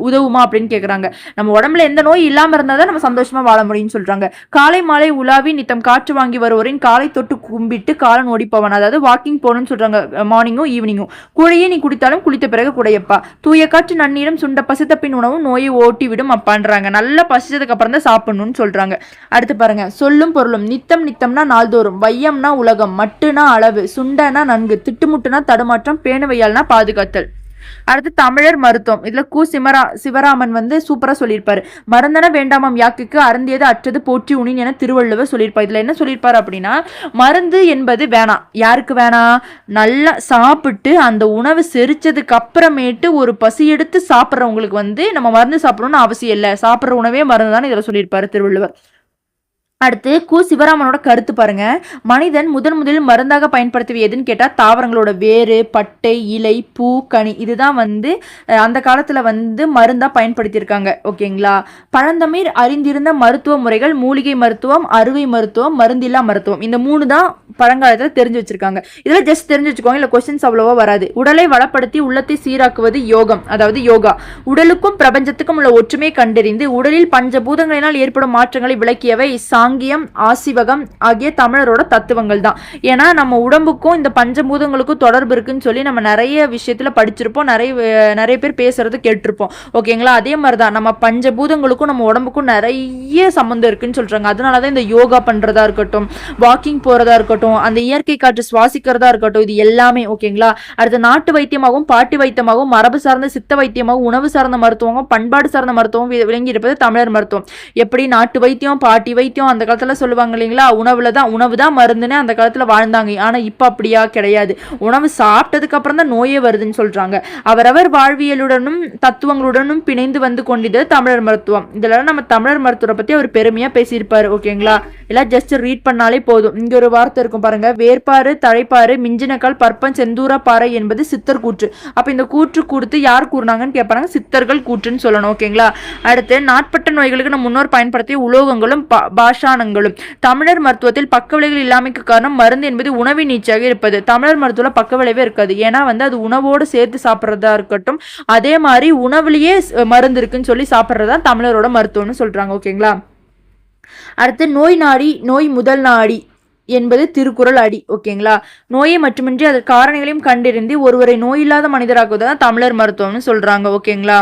உதவுமா அப்படின்னு கேக்குறாங்க நம்ம உடம்புல எந்த நோய் இல்லாம இருந்தாதான் நம்ம சந்தோஷமா வாழ முடியும்னு சொல்றாங்க காலை மாலை உலாவி நித்தம் காற்று வாங்கி வருவோரின் காலை தொட்டு கும்பிட்டு காலன் ஓடிப்பவன் அதாவது வாக்கிங் போகணும்னு சொல்றாங்க மார்னிங்கும் ஈவினிங்கும் கூழையே நீ குடித்தாலும் குளித்த பிறகு குடையப்பா தூய காற்று நன்னீரம் சுண்ட பசித்த பின் உணவும் நோயை ஓட்டி விடும் அப்பான்றாங்க நல்லா பசிச்சதுக்கு அப்புறம் தான் சாப்பிடணும்னு சொல்றாங்க அடுத்து பாருங்க சொல்லும் பொருளும் நித்தம் நித்தம்னா நாள்தோறும் வையம்னா உலகம் மட்டுனா அளவு சுண்டனா நன்கு திட்டுமுட்டுனா தடுமாற்றம் பேணுவையால்னா பாதுகாத்தல் அடுத்து தமிழர் மருத்துவம் இதுல சிவராமன் சூப்பரா சொல்லியிருப்பாரு மருந்தன வேண்டாமாம் யாக்குக்கு அருந்தியது அற்றது போற்றி உணின் என திருவள்ளுவர் சொல்லியிருப்பார் இதுல என்ன சொல்லியிருப்பாரு அப்படின்னா மருந்து என்பது வேணாம் யாருக்கு வேணாம் நல்லா சாப்பிட்டு அந்த உணவு செரிச்சதுக்கு அப்புறமேட்டு ஒரு பசி எடுத்து சாப்பிட்றவங்களுக்கு நம்ம மருந்து சாப்பிடணும்னு அவசியம் இல்லை சாப்பிட்ற உணவே மருந்து தான் இதுல சொல்லியிருப்பாரு திருவள்ளுவர் அடுத்து சிவராமனோட கருத்து பாருங்க மனிதன் முதலில் மருந்தாக பயன்படுத்துவது எதுன்னு கேட்டா தாவரங்களோட வேறு பட்டை இலை பூ கனி இதுதான் அந்த காலத்துல மருந்தா பயன்படுத்தியிருக்காங்க ஓகேங்களா பழந்தமிழ் அறிந்திருந்த மருத்துவ முறைகள் மூலிகை மருத்துவம் அறுவை மருத்துவம் மருந்தில்லா மருத்துவம் இந்த 3 தான் பழங்காலத்துல தெரிஞ்சு வச்சிருக்காங்க இதுல ஜஸ்ட் தெரிஞ்சு வச்சுக்கோங்க இல்ல கொஸ்டின்ஸ் அவ்வளவா வராது உடலை வளப்படுத்தி உள்ளத்தை சீராக்குவது யோகம் அதாவது யோகா உடலுக்கும் பிரபஞ்சத்துக்கும் உள்ள ஒற்றுமை கண்டறிந்து உடலில் பஞ்சபூதங்களினால் ஏற்படும் மாற்றங்களை விளக்கியவை சாங்கியம் ஆசிவகம் ஆகிய தமிழரோட தத்துவங்கள் தான் ஏன்னா நம்ம உடம்புக்கும் இந்த பஞ்சபூதங்களுக்கும் தொடர்பு இருக்குன்னு சொல்லி நம்ம நிறைய விஷயத்துல படிச்சிருப்போம் நிறைய பேர் பேசுறது கேட்டிருப்போம் ஓகேங்களா அதே மாதிரிதான் நம்ம பஞ்சபூதங்களுக்கும் நம்ம உடம்புக்கும் நிறைய சம்பந்தம் இருக்குன்னு சொல்றாங்க அதனாலதான் இந்த யோகா பண்றதா இருக்கட்டும் வாக்கிங் போறதா இருக்கட்டும் அந்த இயற்கை காற்று சுவாசிக்கிறதா இருக்கட்டும் இது எல்லாமே ஓகேங்களா அடுத்து நாட்டு வைத்தியமாகவும் பாட்டி வைத்தியமாகவும் மரபு சார்ந்த சித்த வைத்தியமாகவும் உணவு சார்ந்த மருத்துவமும் பண்பாடு சார்ந்த மருத்துவம் விளங்கி இருப்பது தமிழர் மருத்துவம் எப்படி நாட்டு வைத்தியம் பாட்டி வைத்தியம் அந்த காலத்துல சொல்லுவாங்க இல்லைங்களா உணவு தான் மருந்துன்னு அந்த காலத்துல வாழ்ந்தாங்க ஆனா இப்ப அப்படியா கிடையாது உணவு சாப்பிட்டதுக்கு அப்புறம் தான் நோயே வருதுன்னு சொல்றாங்க அவரவர் வாழ்வியலுடனும் தத்துவங்களுடனும் பிணைந்து கொண்டிருந்தது தமிழர் மருத்துவம் இதுல நம்ம தமிழர் மருத்துவரை பத்தி அவர் பெருமையா பேசியிருப்பாரு ஓகேங்களா எல்லாம் ஜஸ்ட் ரீட் பண்ணாலே போதும் இங்க ஒரு வார்த்தை இருக்கும் பாருங்க வேர்பாறு தழைப்பாறு மிஞ்சினக்கால் பற்பன் செந்தூர பாறை என்பது சித்தர் கூற்று அப்ப இந்த கூற்று கொடுத்து யார் கூறினாங்கன்னு கேட்பாங்க சித்தர்கள் கூற்றுன்னு சொல்லணும் ஓகேங்களா அடுத்து நாட்பட்ட நோய்களுக்கு நம்ம முன்னோர் பயன்படுத்திய உலோகங்களும் பாஷாணங்களும் தமிழர் மருத்துவத்தில் பக்க விளைவுகள் இல்லாமைக்கு காரணம் மருந்து என்பது உணவின் நீச்சாக இருப்பது தமிழர் மருத்துவ பக்க விளைவே இருக்காது ஏன்னா அது உணவோடு சேர்த்து சாப்பிட்றதா இருக்கட்டும் அதே மாதிரி உணவுலயே மருந்து இருக்குன்னு சொல்லி சாப்பிட்றதா தமிழரோட மருத்துவம்னு சொல்றாங்க ஓகேங்களா அடுத்து நோய் நாடி நோய் முதல் நாடி என்பது திருக்குறள் அடி ஓகேங்களா நோயை மட்டுமின்றி அதன் காரணிகளையும் கண்டறிந்து ஒருவரை நோயில்லாத மனிதராக்குவதான் தமிழர் மருத்துவம்னு சொல்றாங்க ஓகேங்களா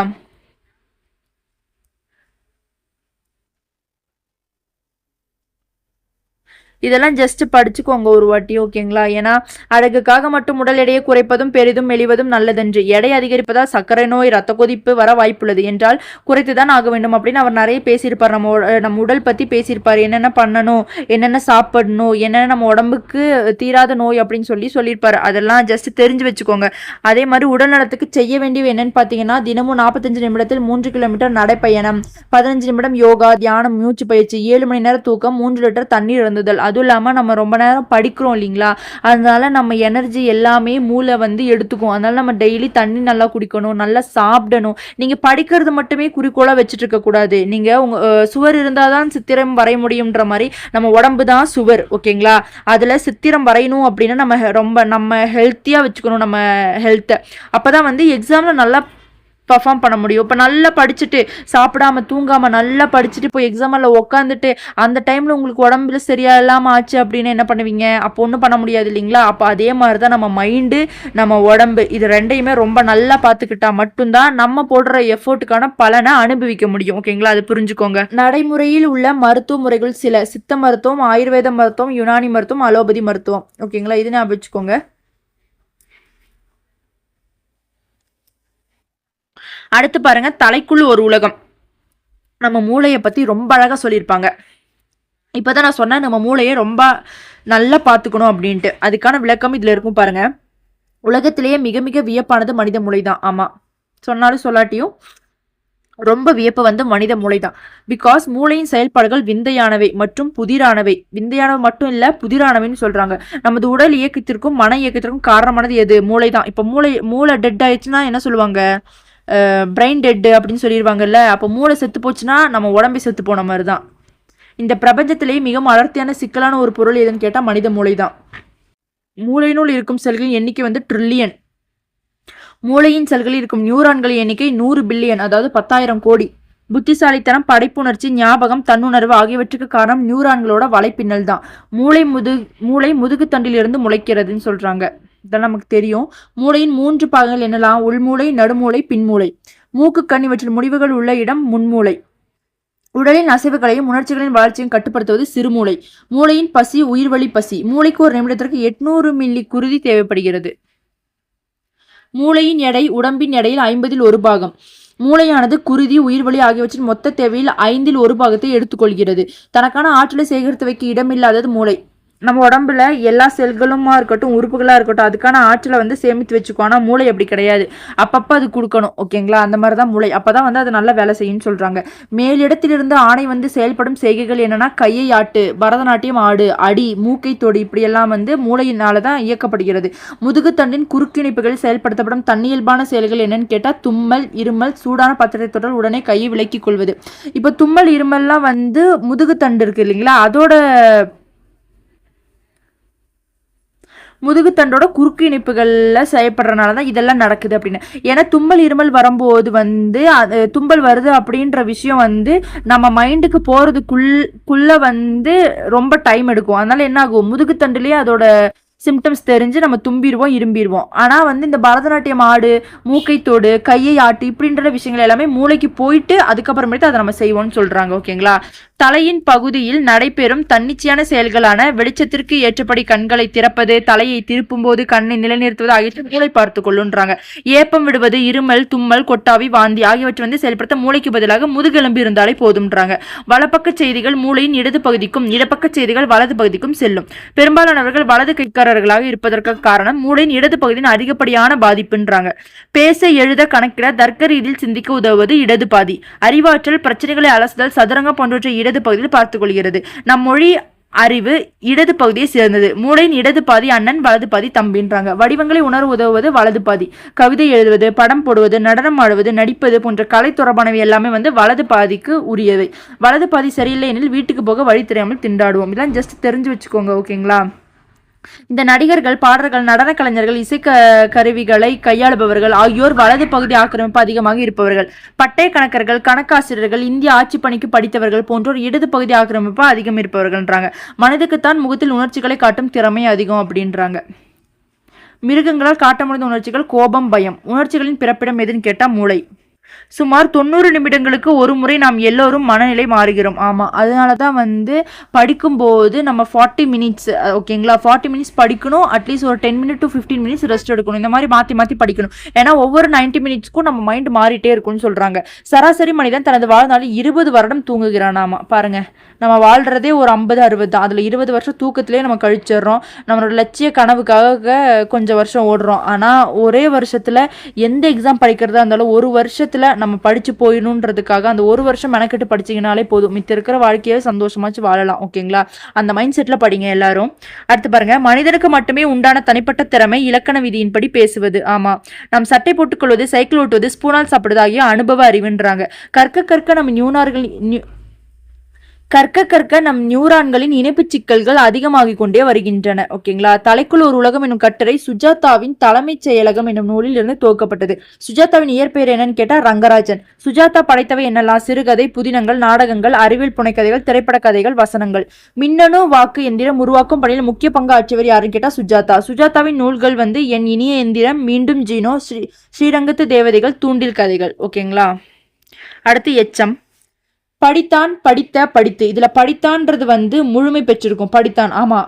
இதெல்லாம் ஜஸ்ட் படிச்சுக்கோங்க ஒரு வாட்டி, ஓகேங்களா? ஏன்னா அழகுக்காக மட்டும் உடல் எடையை குறைப்பதும் பெரிதும் மெலிவதும் நல்லதென்று, எடை அதிகரிப்பதால் சர்க்கரை நோய் ரத்த கொதிப்பு வர வாய்ப்புள்ளது என்றால் குறைத்துதான் ஆக வேண்டும் அப்படின்னு அவர் நிறைய பேசியிருப்பார். நம்ம உடல் பத்தி பேசியிருப்பார், என்னென்ன பண்ணணும், என்னென்ன சாப்பிடணும், என்னென்ன நம்ம உடம்புக்கு தீராத நோய் அப்படின்னு சொல்லியிருப்பாரு. அதெல்லாம் ஜஸ்ட் தெரிஞ்சு வச்சுக்கோங்க. அதே மாதிரி உடல் நலத்துக்கு செய்ய வேண்டியது என்னன்னு பார்த்தீங்கன்னா, தினமும் 45 நிமிடத்தில் 3 கிலோமீட்டர் நடைப்பயணம், 15 நிமிடம் யோகா, தியானம், மூச்சு பயிற்சி, 7 மணி நேரம் தூக்கம், 3 லிட்டர் தண்ணீர் இருந்துதல். அதுவும் இல்லாமல் நம்ம ரொம்ப நேரம் படிக்கிறோம் இல்லைங்களா, அதனால நம்ம எனர்ஜி எல்லாமே மூளை வந்து எடுத்துக்கும். அதனால நம்ம டெய்லி தண்ணி நல்லா குடிக்கணும், நல்லா சாப்பிடணும். நீங்கள் படிக்கிறது மட்டுமே குறிக்கோளாக வச்சுட்டு இருக்கக்கூடாது. நீங்கள் உங்கள் சுவர் இருந்தால் தான் சித்திரம் வரைய முடியுன்ற மாதிரி நம்ம உடம்பு தான் சுவர், ஓகேங்களா? அதில் சித்திரம் வரையணும் அப்படின்னா நம்ம ஹெல்த்தியாக வச்சுக்கணும் நம்ம ஹெல்த்தை. அப்போ தான் வந்து எக்ஸாமில் நல்லா பர்ஃபார்ம் பண்ண முடியும். இப்போ நல்லா படிச்சுட்டு சாப்பிடாம தூங்காமல் நல்லா படிச்சுட்டு இப்போ எக்ஸாமில் உட்காந்துட்டு அந்த டைமில் உங்களுக்கு உடம்புல சரியா இல்லாமல் ஆச்சு அப்படின்னு என்ன பண்ணுவீங்க? அப்போ ஒன்றும் பண்ண முடியாது இல்லைங்களா? அப்போ அதே மாதிரி தான் நம்ம மைண்டு, நம்ம உடம்பு, இது ரெண்டையுமே ரொம்ப நல்லா பார்த்துக்கிட்டா மட்டும்தான் நம்ம போடுற எஃபோர்ட்டுக்கான பலனை அனுபவிக்க முடியும், ஓகேங்களா? அது புரிஞ்சுக்கோங்க. நடைமுறையில் உள்ள மருத்துவ முறைகள் சில: சித்த மருத்துவம், ஆயுர்வேத மருத்துவம், யுனானி மருத்துவம், அலோபதி மருத்துவம், ஓகேங்களா? இது ஞாபகம் வச்சுக்கோங்க. அடுத்து பாருங்க, தலைக்குள் ஒரு உலகம். நம்ம மூளையை பத்தி ரொம்ப அழகா சொல்லியிருப்பாங்க. இப்பதான் நான் சொன்னேன் நம்ம மூளையை ரொம்ப நல்லா பார்த்துக்கணும் அப்படின்ட்டு. அதுக்கான விளக்கம் இதுல இருக்கும் பாருங்க. உலகத்திலேயே மிக மிக வியப்பானது மனித மூளை தான். ஆமா, சொன்னாலும் சொல்லாட்டியும் ரொம்ப வியப்பு வந்து மனித மூளை தான். பிகாஸ் மூளையின் செயல்பாடுகள் விந்தையானவை மற்றும் புதிரானவை. விந்தையானவை மட்டும் இல்ல, புதிரானவைன்னு சொல்றாங்க. நமது உடல் இயக்கத்திற்கும் மன இயக்கத்திற்கும் காரணமானது எது? மூளை தான். இப்ப மூளை டெட் ஆயிடுச்சுன்னா என்ன சொல்லுவாங்க? பிரெயின் டெட்டு அப்படின்னு சொல்லிடுவாங்கல்ல. அப்போ மூளை செத்து போச்சுன்னா நம்ம உடம்பை செத்து போன மாதிரி தான். இந்த பிரபஞ்சத்திலேயே மிகவும் அடர்த்தியான சிக்கலான ஒரு பொருள் எதுன்னு கேட்டால் மனித மூளை தான். மூளையினுள் இருக்கும் செல்களின் எண்ணிக்கை வந்து ட்ரில்லியன். மூளையின் செல்களில் இருக்கும் நியூரான்களின் எண்ணிக்கை 100 பில்லியன், அதாவது 10,000 கோடி. புத்திசாலித்தனம், படைப்புணர்ச்சி, ஞாபகம், தன்னுணர்வு ஆகியவற்றுக்கு காரணம் நியூரான்களோட வலைப்பின்னல் தான். மூளை முதுகு தண்டிலிருந்து முளைக்கிறதுன்னு சொல்றாங்க. இதெல்லாம் நமக்கு தெரியும். மூளையின் 3 பாகங்கள் என்னலாம்? உள்மூளை, நடுமூளை, பின்மூளை. மூக்கு, கண் இவற்றின் முடிவுகள் உள்ள இடம் முன்மூளை. உடலின் அசைவுகளையும் உணர்ச்சிகளின் வளர்ச்சியும் கட்டுப்படுத்துவது சிறுமூளை. மூளையின் பசி, உயிர்வழி பசி. மூளைக்கு ஒரு நிமிடத்திற்கு 800 மில்லி குருதி தேவைப்படுகிறது. மூளையின் எடை உடம்பின் எடையில் 50ல் 1 பாகம். மூளையானது குருதி, உயிர்வழி ஆகியவற்றின் மொத்த தேவையில் 5ல் 1 பாகத்தை எடுத்துக்கொள்கிறது. தனக்கான ஆற்றலை சேகரித்து வைக்க இடமில்லாதது மூளை. நம்ம உடம்புல எல்லா செல்களுமா இருக்கட்டும், உறுப்புகளா இருக்கட்டும், அதுக்கான ஆற்றலை வந்து சேமித்து வச்சுக்கோ. ஆனால் மூளை அப்படி கிடையாது, அப்பப்போ அது கொடுக்கணும், ஓகேங்களா? அந்த மாதிரி தான் மூளை. அப்பதான் வந்து அது நல்லா வேலை செய்யும்னு சொல்றாங்க. மேலிடத்திலிருந்து ஆணை வந்து செயல்படும் செய்கைகள் என்னன்னா, கையை ஆட்டு, பரதநாட்டியம் ஆடு, அடி, மூக்கை தொடி, இப்படியெல்லாம் வந்து மூளையினால தான் இயக்கப்படுகிறது. முதுகுத்தண்டின் குறுக்கிணைப்புகளில் செயல்படுத்தப்படும் தன்னியல்பான செயல்கள் என்னன்னு கேட்டால் தும்மல், இருமல், சூடான பத்திரத்தை தொட்டால் உடனே கையை விலக்கிக் கொள்வது. இப்போ தும்மல், இருமல்லாம் வந்து முதுகுத்தண்டு இருக்கு இல்லைங்களா, அதோட முதுகுத்தண்டோட குறுக்கு இணைப்புகள்ல செயல்படுறதுனால தான் இதெல்லாம் நடக்குது அப்படின்னு. ஏன்னா தும்மல், இருமல் வரும்போது வந்து தும்மல் வருது அப்படின்ற விஷயம் வந்து நம்ம மைண்டுக்கு போறதுக்குள்ள வந்து ரொம்ப டைம் எடுக்கும். அதனால என்ன ஆகும்? முதுகுத்தண்டுலயே அதோட சிம்டம்ஸ் தெரிஞ்சு நம்ம தும்பிடுவோம், இரும்பிடுவோம். ஆனால் வந்து இந்த பரதநாட்டியம் ஆடு, மூக்கைத்தோடு, கையை ஆட்டு, இப்படின்ற விஷயங்கள் எல்லாமே மூளைக்கு போயிட்டு அதுக்கப்புறமேட்டு அதை நம்ம செய்வோம்னு சொல்றாங்க, ஓகேங்களா? தலையின் பகுதியில் நடைபெறும் தன்னிச்சையான செயல்களான வெளிச்சத்திற்கு ஏற்றபடி கண்களை திறப்பது, தலையை திருப்பும் போது கண்ணை நிலைநிறுத்துவது ஆகியவற்றை மூளை பார்த்து கொள்ளுன்றாங்க. ஏப்பம் விடுவது, இருமல், தும்மல், கொட்டாவி, வாந்தி ஆகியவற்றை வந்து செயல்படுத்த மூளைக்கு பதிலாக முதுகெலும்பு இருந்தாலே போதும்ன்றாங்க. வலப்பக்க செய்திகள் மூளையின் இடது பகுதிக்கும், இடப்பக்க செய்திகள் வலது பகுதிக்கும் செல்லும். பெரும்பாலானவர்கள் வலது கைக்காரர்களாக இருப்பதற்கு காரணம் மூளையின் இடது பகுதியின் அதிகப்படியான பாதிப்புன்றாங்க. பேச, எழுத, கணக்கிட, தர்க்க ரீதியில் சிந்திக்க உதவுவது இடது பாதி. அறிவாற்றல், பிரச்சனைகளை அலசுதல், சதுரங்கம் போன்றவற்றை இடது பகுதியில் பார்த்துக் கொள்கிறது. நம் மொழி அறிவு இடது பகுதியை சேர்ந்தது. மூளையின் இடது பாதி அண்ணன், வலது பாதி தம்பின்றாங்க. வடிவங்களை உணர உதவுவது வலது பாதி. கவிதை எழுதுவது, படம் போடுவது, நடனம் ஆடுவது, நடிப்பது போன்ற கலை தொடர்பானவை எல்லாமே வந்து வலது பாதிக்கு உரியவை. வலது பாதி சரியில்லை எனில் வீட்டுக்கு போக வழி தெரியாமல் திண்டாடுவோம். இதெல்லாம் ஜஸ்ட் தெரிஞ்சு வச்சுக்கோங்க, ஓகேங்களா? இந்த நடிகர்கள், பாடல்கள், நடன கலைஞர்கள், இசை கருவிகளை கையாளுபவர்கள் ஆகியோர் வலது பகுதி ஆக்கிரமிப்பு அதிகமாக இருப்பவர்கள். பட்டய கணக்கர்கள், கணக்காசிரியர்கள், இந்திய ஆட்சி பணிக்கு படித்தவர்கள் போன்றோர் இடது பகுதி ஆக்கிரமிப்பு அதிகம் இருப்பவர்கள்ன்றாங்க. மனிதக்குத்தான் முகத்தில் உணர்ச்சிகளை காட்டும் திறமை அதிகம் அப்படின்றாங்க. மிருகங்களால் காட்ட முடிந்த உணர்ச்சிகள் கோபம், பயம். உணர்ச்சிகளின் பிறப்பிடம் எதுன்னு கேட்டா மூளை. சுமார் 90 நிமிடங்களுக்கு ஒரு முறை நாம் எல்லோரும் மனநிலை மாறுகிறோம். ஆமா, அதனால தான் வந்து படிக்கும்போது நம்ம 40 மினிட்ஸ் ஓகேங்களா, 40 மினிட்ஸ் படிக்கணும். அட்லீஸ்ட் ஒரு 10 மினிட் டு 15 மினிட்ஸ் ரெஸ்ட் எடுக்கணும். இந்த மாதிரி மாற்றி மாற்றி படிக்கணும். ஏன்னா ஒவ்வொரு 90 மினிட்ஸ்க்கும் நம்ம மைண்ட் மாறிட்டே இருக்கும்னு சொல்கிறாங்க. சராசரி மனிதன் தனது வாழ்நாளில் 20 வருடம் தூங்குகிறானாமா. பாருங்க, நம்ம வாழ்றதே ஒரு 50-60 தான். அதில் 20 வருஷம் தூக்கத்திலே நம்ம கழிச்சிடுறோம். நம்மளோட லட்சிய கனவுக்காக கொஞ்சம் வருஷம் ஓடுறோம். ஆனால் ஒரே வருஷத்தில் எந்த எக்ஸாம் படிக்கிறதா இருந்தாலும் ஒரு வருஷத்தில் நம்ம படிச்சு போயிடணுன்றதுக்காக அந்த ஒரு வருஷம் மெனக்கெட்டு படிச்சிங்கனாலே போதும். மித்த இருக்கிற வாழ்க்கையை சந்தோஷமாச்சு வாழலாம். ஓகேங்களா, அந்த மைண்ட் செட்டில் படிங்க எல்லாரும். அடுத்து பாருங்க, மனிதனுக்கு மட்டுமே உண்டான தனிப்பட்ட திறமை இலக்கண விதியின்படி பேசுவது. ஆமா, நாம் சட்டை போட்டுக்கொள்வது, சைக்கிள் ஓட்டுவது, ஸ்பூனால் சாப்பிடுவது ஆகிய அனுபவ அறிவுன்றாங்க. கற்க கற்க நம்ம நம் நியூரான்களின் இணைப்பு சிக்கல்கள் அதிகமாகிக் கொண்டே வருகின்றன. ஓகேங்களா, தலைக்குள் ஒரு உலகம் என்னும் கட்டுரை சுஜாதாவின் தலைமைச் செயலகம் என்னும் நூலில் இருந்து துவக்கப்பட்டது. சுஜாதாவின் இயற்பெயர் என்னன்னு கேட்டா ரங்கராஜன். சுஜாதா படைத்தவை என்னெல்லாம்? சிறுகதை, புதினங்கள், நாடகங்கள், அறிவியல் புனைக்கதைகள், திரைப்பட கதைகள், வசனங்கள். மின்னணு வாக்கு எந்திரம் உருவாக்கும் பணியில் முக்கிய பங்கு ஆற்றியவர் யாருன்னு கேட்டா சுஜாதா. சுஜாதாவின் நூல்கள் வந்து என் இனிய எந்திரம், மீண்டும் ஜீனோ, ஸ்ரீரங்கத்து தேவதைகள், தூண்டில் கதைகள். ஓகேங்களா, அடுத்து எச்சம். படித்தான், படித்த, படித்து. இதுல படித்தான்றது வந்து முழுமை பெற்றிருக்கும். படித்தான், ஆமா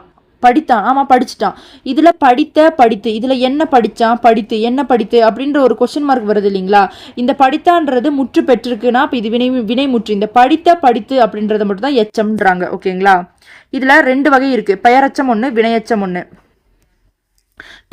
படித்தான், ஆமா படிச்சுட்டான். இதுல படித்த, படித்து, இதுல என்ன படிச்சான், படித்து, என்ன படித்து அப்படின்ற ஒரு கொஸ்டின் மார்க் வருது இல்லைங்களா. இந்த படித்தான்றது முற்று பெற்றிருக்குன்னா அப்ப இது வினை முற்று. இந்த படித்த, படித்து அப்படின்றத மட்டும் தான் எச்சம்ன்றாங்க. ஓகேங்களா, இதுல 2 வகை இருக்கு. பெயரச்சம் ஒண்ணு, வினையச்சம் ஒண்ணு.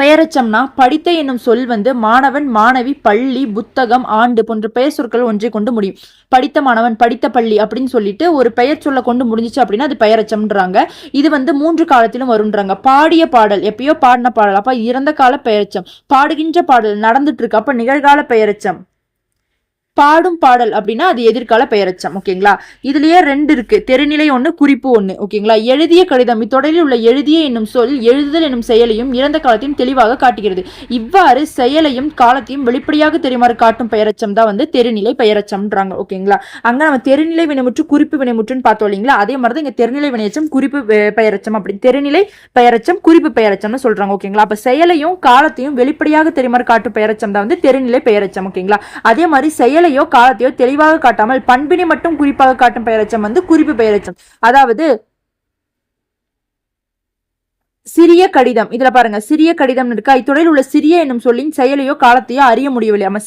பெயரச்சம்னா படித்த என்னும் சொல் வந்து மாணவன், மாணவி, பள்ளி, புத்தகம், ஆண்டு போன்ற பெயர் சொற்கள் ஒன்றை கொண்டு முடியும். படித்த மாணவன், படித்த பள்ளி அப்படின்னு சொல்லிட்டு ஒரு பெயர் சொல்ல கொண்டு முடிஞ்சிச்சு அப்படின்னா அது பெயரச்சம்ன்றாங்க. இது வந்து 3 காலத்திலும் வரும்ன்றாங்க. பாடிய பாடல், எப்பயோ பாடின பாடல், அப்ப இறந்த கால பெயரச்சம். பாடுகின்ற பாடல், நடந்துட்டு இருக்கு, அப்ப நிகழ்கால பெயரச்சம். பாடும் பாடல் அப்படின்னா அது எதிர்கால பெயரச்சம். ஓகேங்களா, இதுலயே 2 இருக்கு. தெரிநிலை 1, குறிப்பு 1. ஓகேங்களா, எழுதிய கடிதம். இத்தொடரில் உள்ள எழுதிய என்னும் சொல் எழுதுதல் என்னும் செயலையும் இறந்த காலத்தையும் தெளிவாக காட்டுகிறது. இவ்வாறு செயலையும் காலத்தையும் வெளிப்படையாக தெரியுமாறு காட்டும் பெயரச்சம் தான் வந்து தெரிநிலை பெயரச்சம்ன்றாங்க. ஓகேங்களா, அங்க நம்ம தெரிநிலை வினைமுற்று, குறிப்பு வினைமுற்றுன்னு பார்த்தோம் இல்லைங்களா, அதே மாதிரி தான் இங்க தெரிநிலை வினையச்சம், குறிப்பு பெயரச்சம் அப்படி தெரிநிலை பெயரச்சம், குறிப்பு பெயரச்சம்னு சொல்றாங்க. ஓகேங்களா, அப்ப செயலையும் காலத்தையும் வெளிப்படையாக தெரியுமாறு காட்டும் பெயரச்சம் தான் வந்து தெரிநிலை பெயரச்சம். ஓகேங்களா, அதே மாதிரி செயல் காலத்தையோ தெளிவாக காட்டாமல் பண்பினை மட்டும் குறிப்பாக காட்டும் பெயரச்சம் வந்து குறிப்பு பெயரச்சம். அதாவது சிறிய கடிதம், இதுல பாருங்க சிறிய கடிதம் இருக்கா. இத்தொடரில் உள்ள சிறிய என்னும் சொல்லின் செயலையோ காலத்தையோ அறிய முடியவில்லை. ஆமா,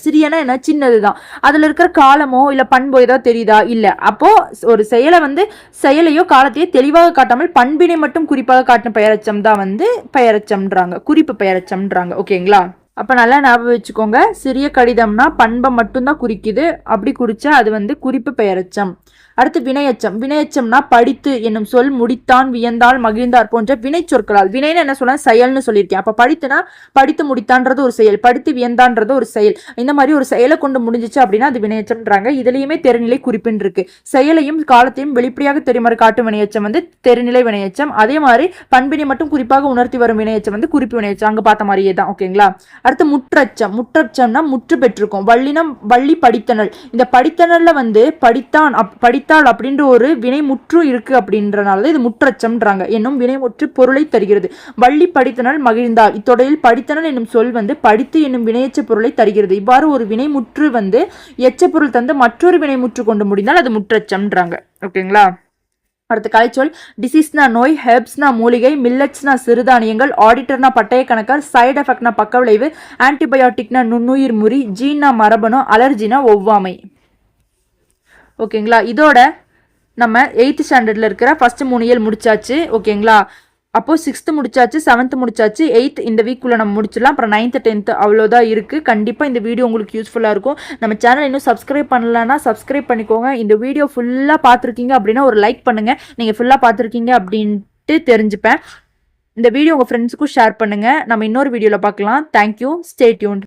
சிறியனா என்ன, சின்னதுதான். அதுல இருக்கிற காலமோ இல்ல பண்போ ஏதாவது தெரியுதா? இல்ல. அப்போ ஒரு செயலை வந்து செயலையோ காலத்தையோ தெளிவாக காட்டாமல் பண்பினை மட்டும் குறிப்பாக காட்டும் பெயரச்சம் தான் வந்து பெயரச்சம்ன்றாங்க, குறிப்பு பெயரச்சம்ன்றாங்க. ஓகேங்களா, அப்ப நல்லா ஞாபகம் வச்சுக்கோங்க. சிறிய கடிதம்னா பண்பை மட்டும்தான் குறிக்குது. அப்படி குறிச்சா அது வந்து குறிப்பு பெயரச்சம். அடுத்து வினையச்சம். வினையச்சம்னா படித்து என்னும் சொல் முடித்தான், வியந்தால், மகிழ்ந்தார் போன்ற வினை சொற்களால். வினைன்னு என்ன சொல்ல, செயல்னு சொல்லியிருக்கேன். அப்ப படித்துனா படித்து முடித்தான்றது ஒரு செயல், படித்து வியந்தான்றது ஒரு செயல். இந்த மாதிரி ஒரு செயலை கொண்டு முடிஞ்சிச்சு அப்படின்னா அது வினையச்சம்ன்றாங்க. இதுலயுமே தெரிநிலை குறிப்பின் இருக்கு. செயலையும் காலத்தையும் வெளிப்படையாக தெரியுமாறு காட்டும் வினையச்சம் வந்து தெரிநிலை வினையச்சம். அதே மாதிரி பண்பினை மட்டும் குறிப்பாக உணர்த்தி வரும் வினையச்சம் வந்து குறிப்பு வினையச்சம். அங்க பார்த்த மாதிரியே தான். ஓகேங்களா, அடுத்து முற்றச்சம். முற்றச்சம்னா முற்று பெற்றிருக்கும். வள்ளினம், வள்ளி படித்தனல். இந்த படித்தனல்ல வந்து படித்தான், படித்தாள் அப்படின்ற ஒரு வினை முற்று இருக்கு அப்படின்றனால இது முற்றச்சம்ன்றாங்க. என்னும் வினைமுற்று பொருளை தருகிறது. வள்ளி படித்தனல், மகிழ்ந்தாள். இத்தொடரில் படித்தனல் என்னும் சொல் வந்து படித்து என்னும் வினையச்ச பொருளை தருகிறது. இவ்வாறு ஒரு வினைமுற்று வந்து எச்ச பொருள் தந்து மற்றொரு வினைமுற்று கொண்டு முடிந்தால் அது முற்றச்சம்ன்றாங்க. ஓகேங்களா, அடுத்து கலைச்சொல். டிசீஸ்னா நோய், ஹெர்ப்ஸ்னா மூலிகை, மில்லட்ஸ்னா சிறுதானியங்கள், ஆடிட்டர்னா பட்டய கணக்கர், சைடு எஃபெக்ட்னா பக்க விளைவு, ஆன்டிபயோட்டிக்னா நுண்ணுயிர் முறி, ஜீன்னா மரபணு, அலர்ஜினா ஒவ்வாமை. ஓகேங்களா, இதோட நம்ம 8th ஸ்டாண்டர்ட்ல இருக்கிற ஃபர்ஸ்ட் 3 இயல் முடிச்சாச்சு. ஓகேங்களா, அப்போ 6th முடிச்சாச்சு, 7th முடிச்சாச்சு, 8th இந்த வீக்குள்ள நம்ம முடிச்சிடலாம். அப்புறம் 9th 10th அவ்வளோதான் இருக்கு. கண்டிப்பாக இந்த வீடியோ உங்களுக்கு யூஸ்ஃபுல்லாக இருக்கும். நம்ம சேனல் இன்னும் சப்ஸ்கிரைப் பண்ணலன்னா சப்ஸ்கிரைப் பண்ணிக்கோங்க. இந்த வீடியோ ஃபுல்லாக பார்த்துருக்கீங்க அப்படின்னா ஒரு லைக் பண்ணுங்க. நீங்கள் ஃபுல்லாக பார்த்துருக்கீங்க அப்படின்ட்டு தெரிஞ்சுப்பேன். இந்த வீடியோ உங்கள் ஃப்ரெண்ட்ஸுக்கும் ஷேர் பண்ணுங்க. நம்ம இன்னொரு வீடியோவில் பார்க்கலாம். Thank you, stay tuned.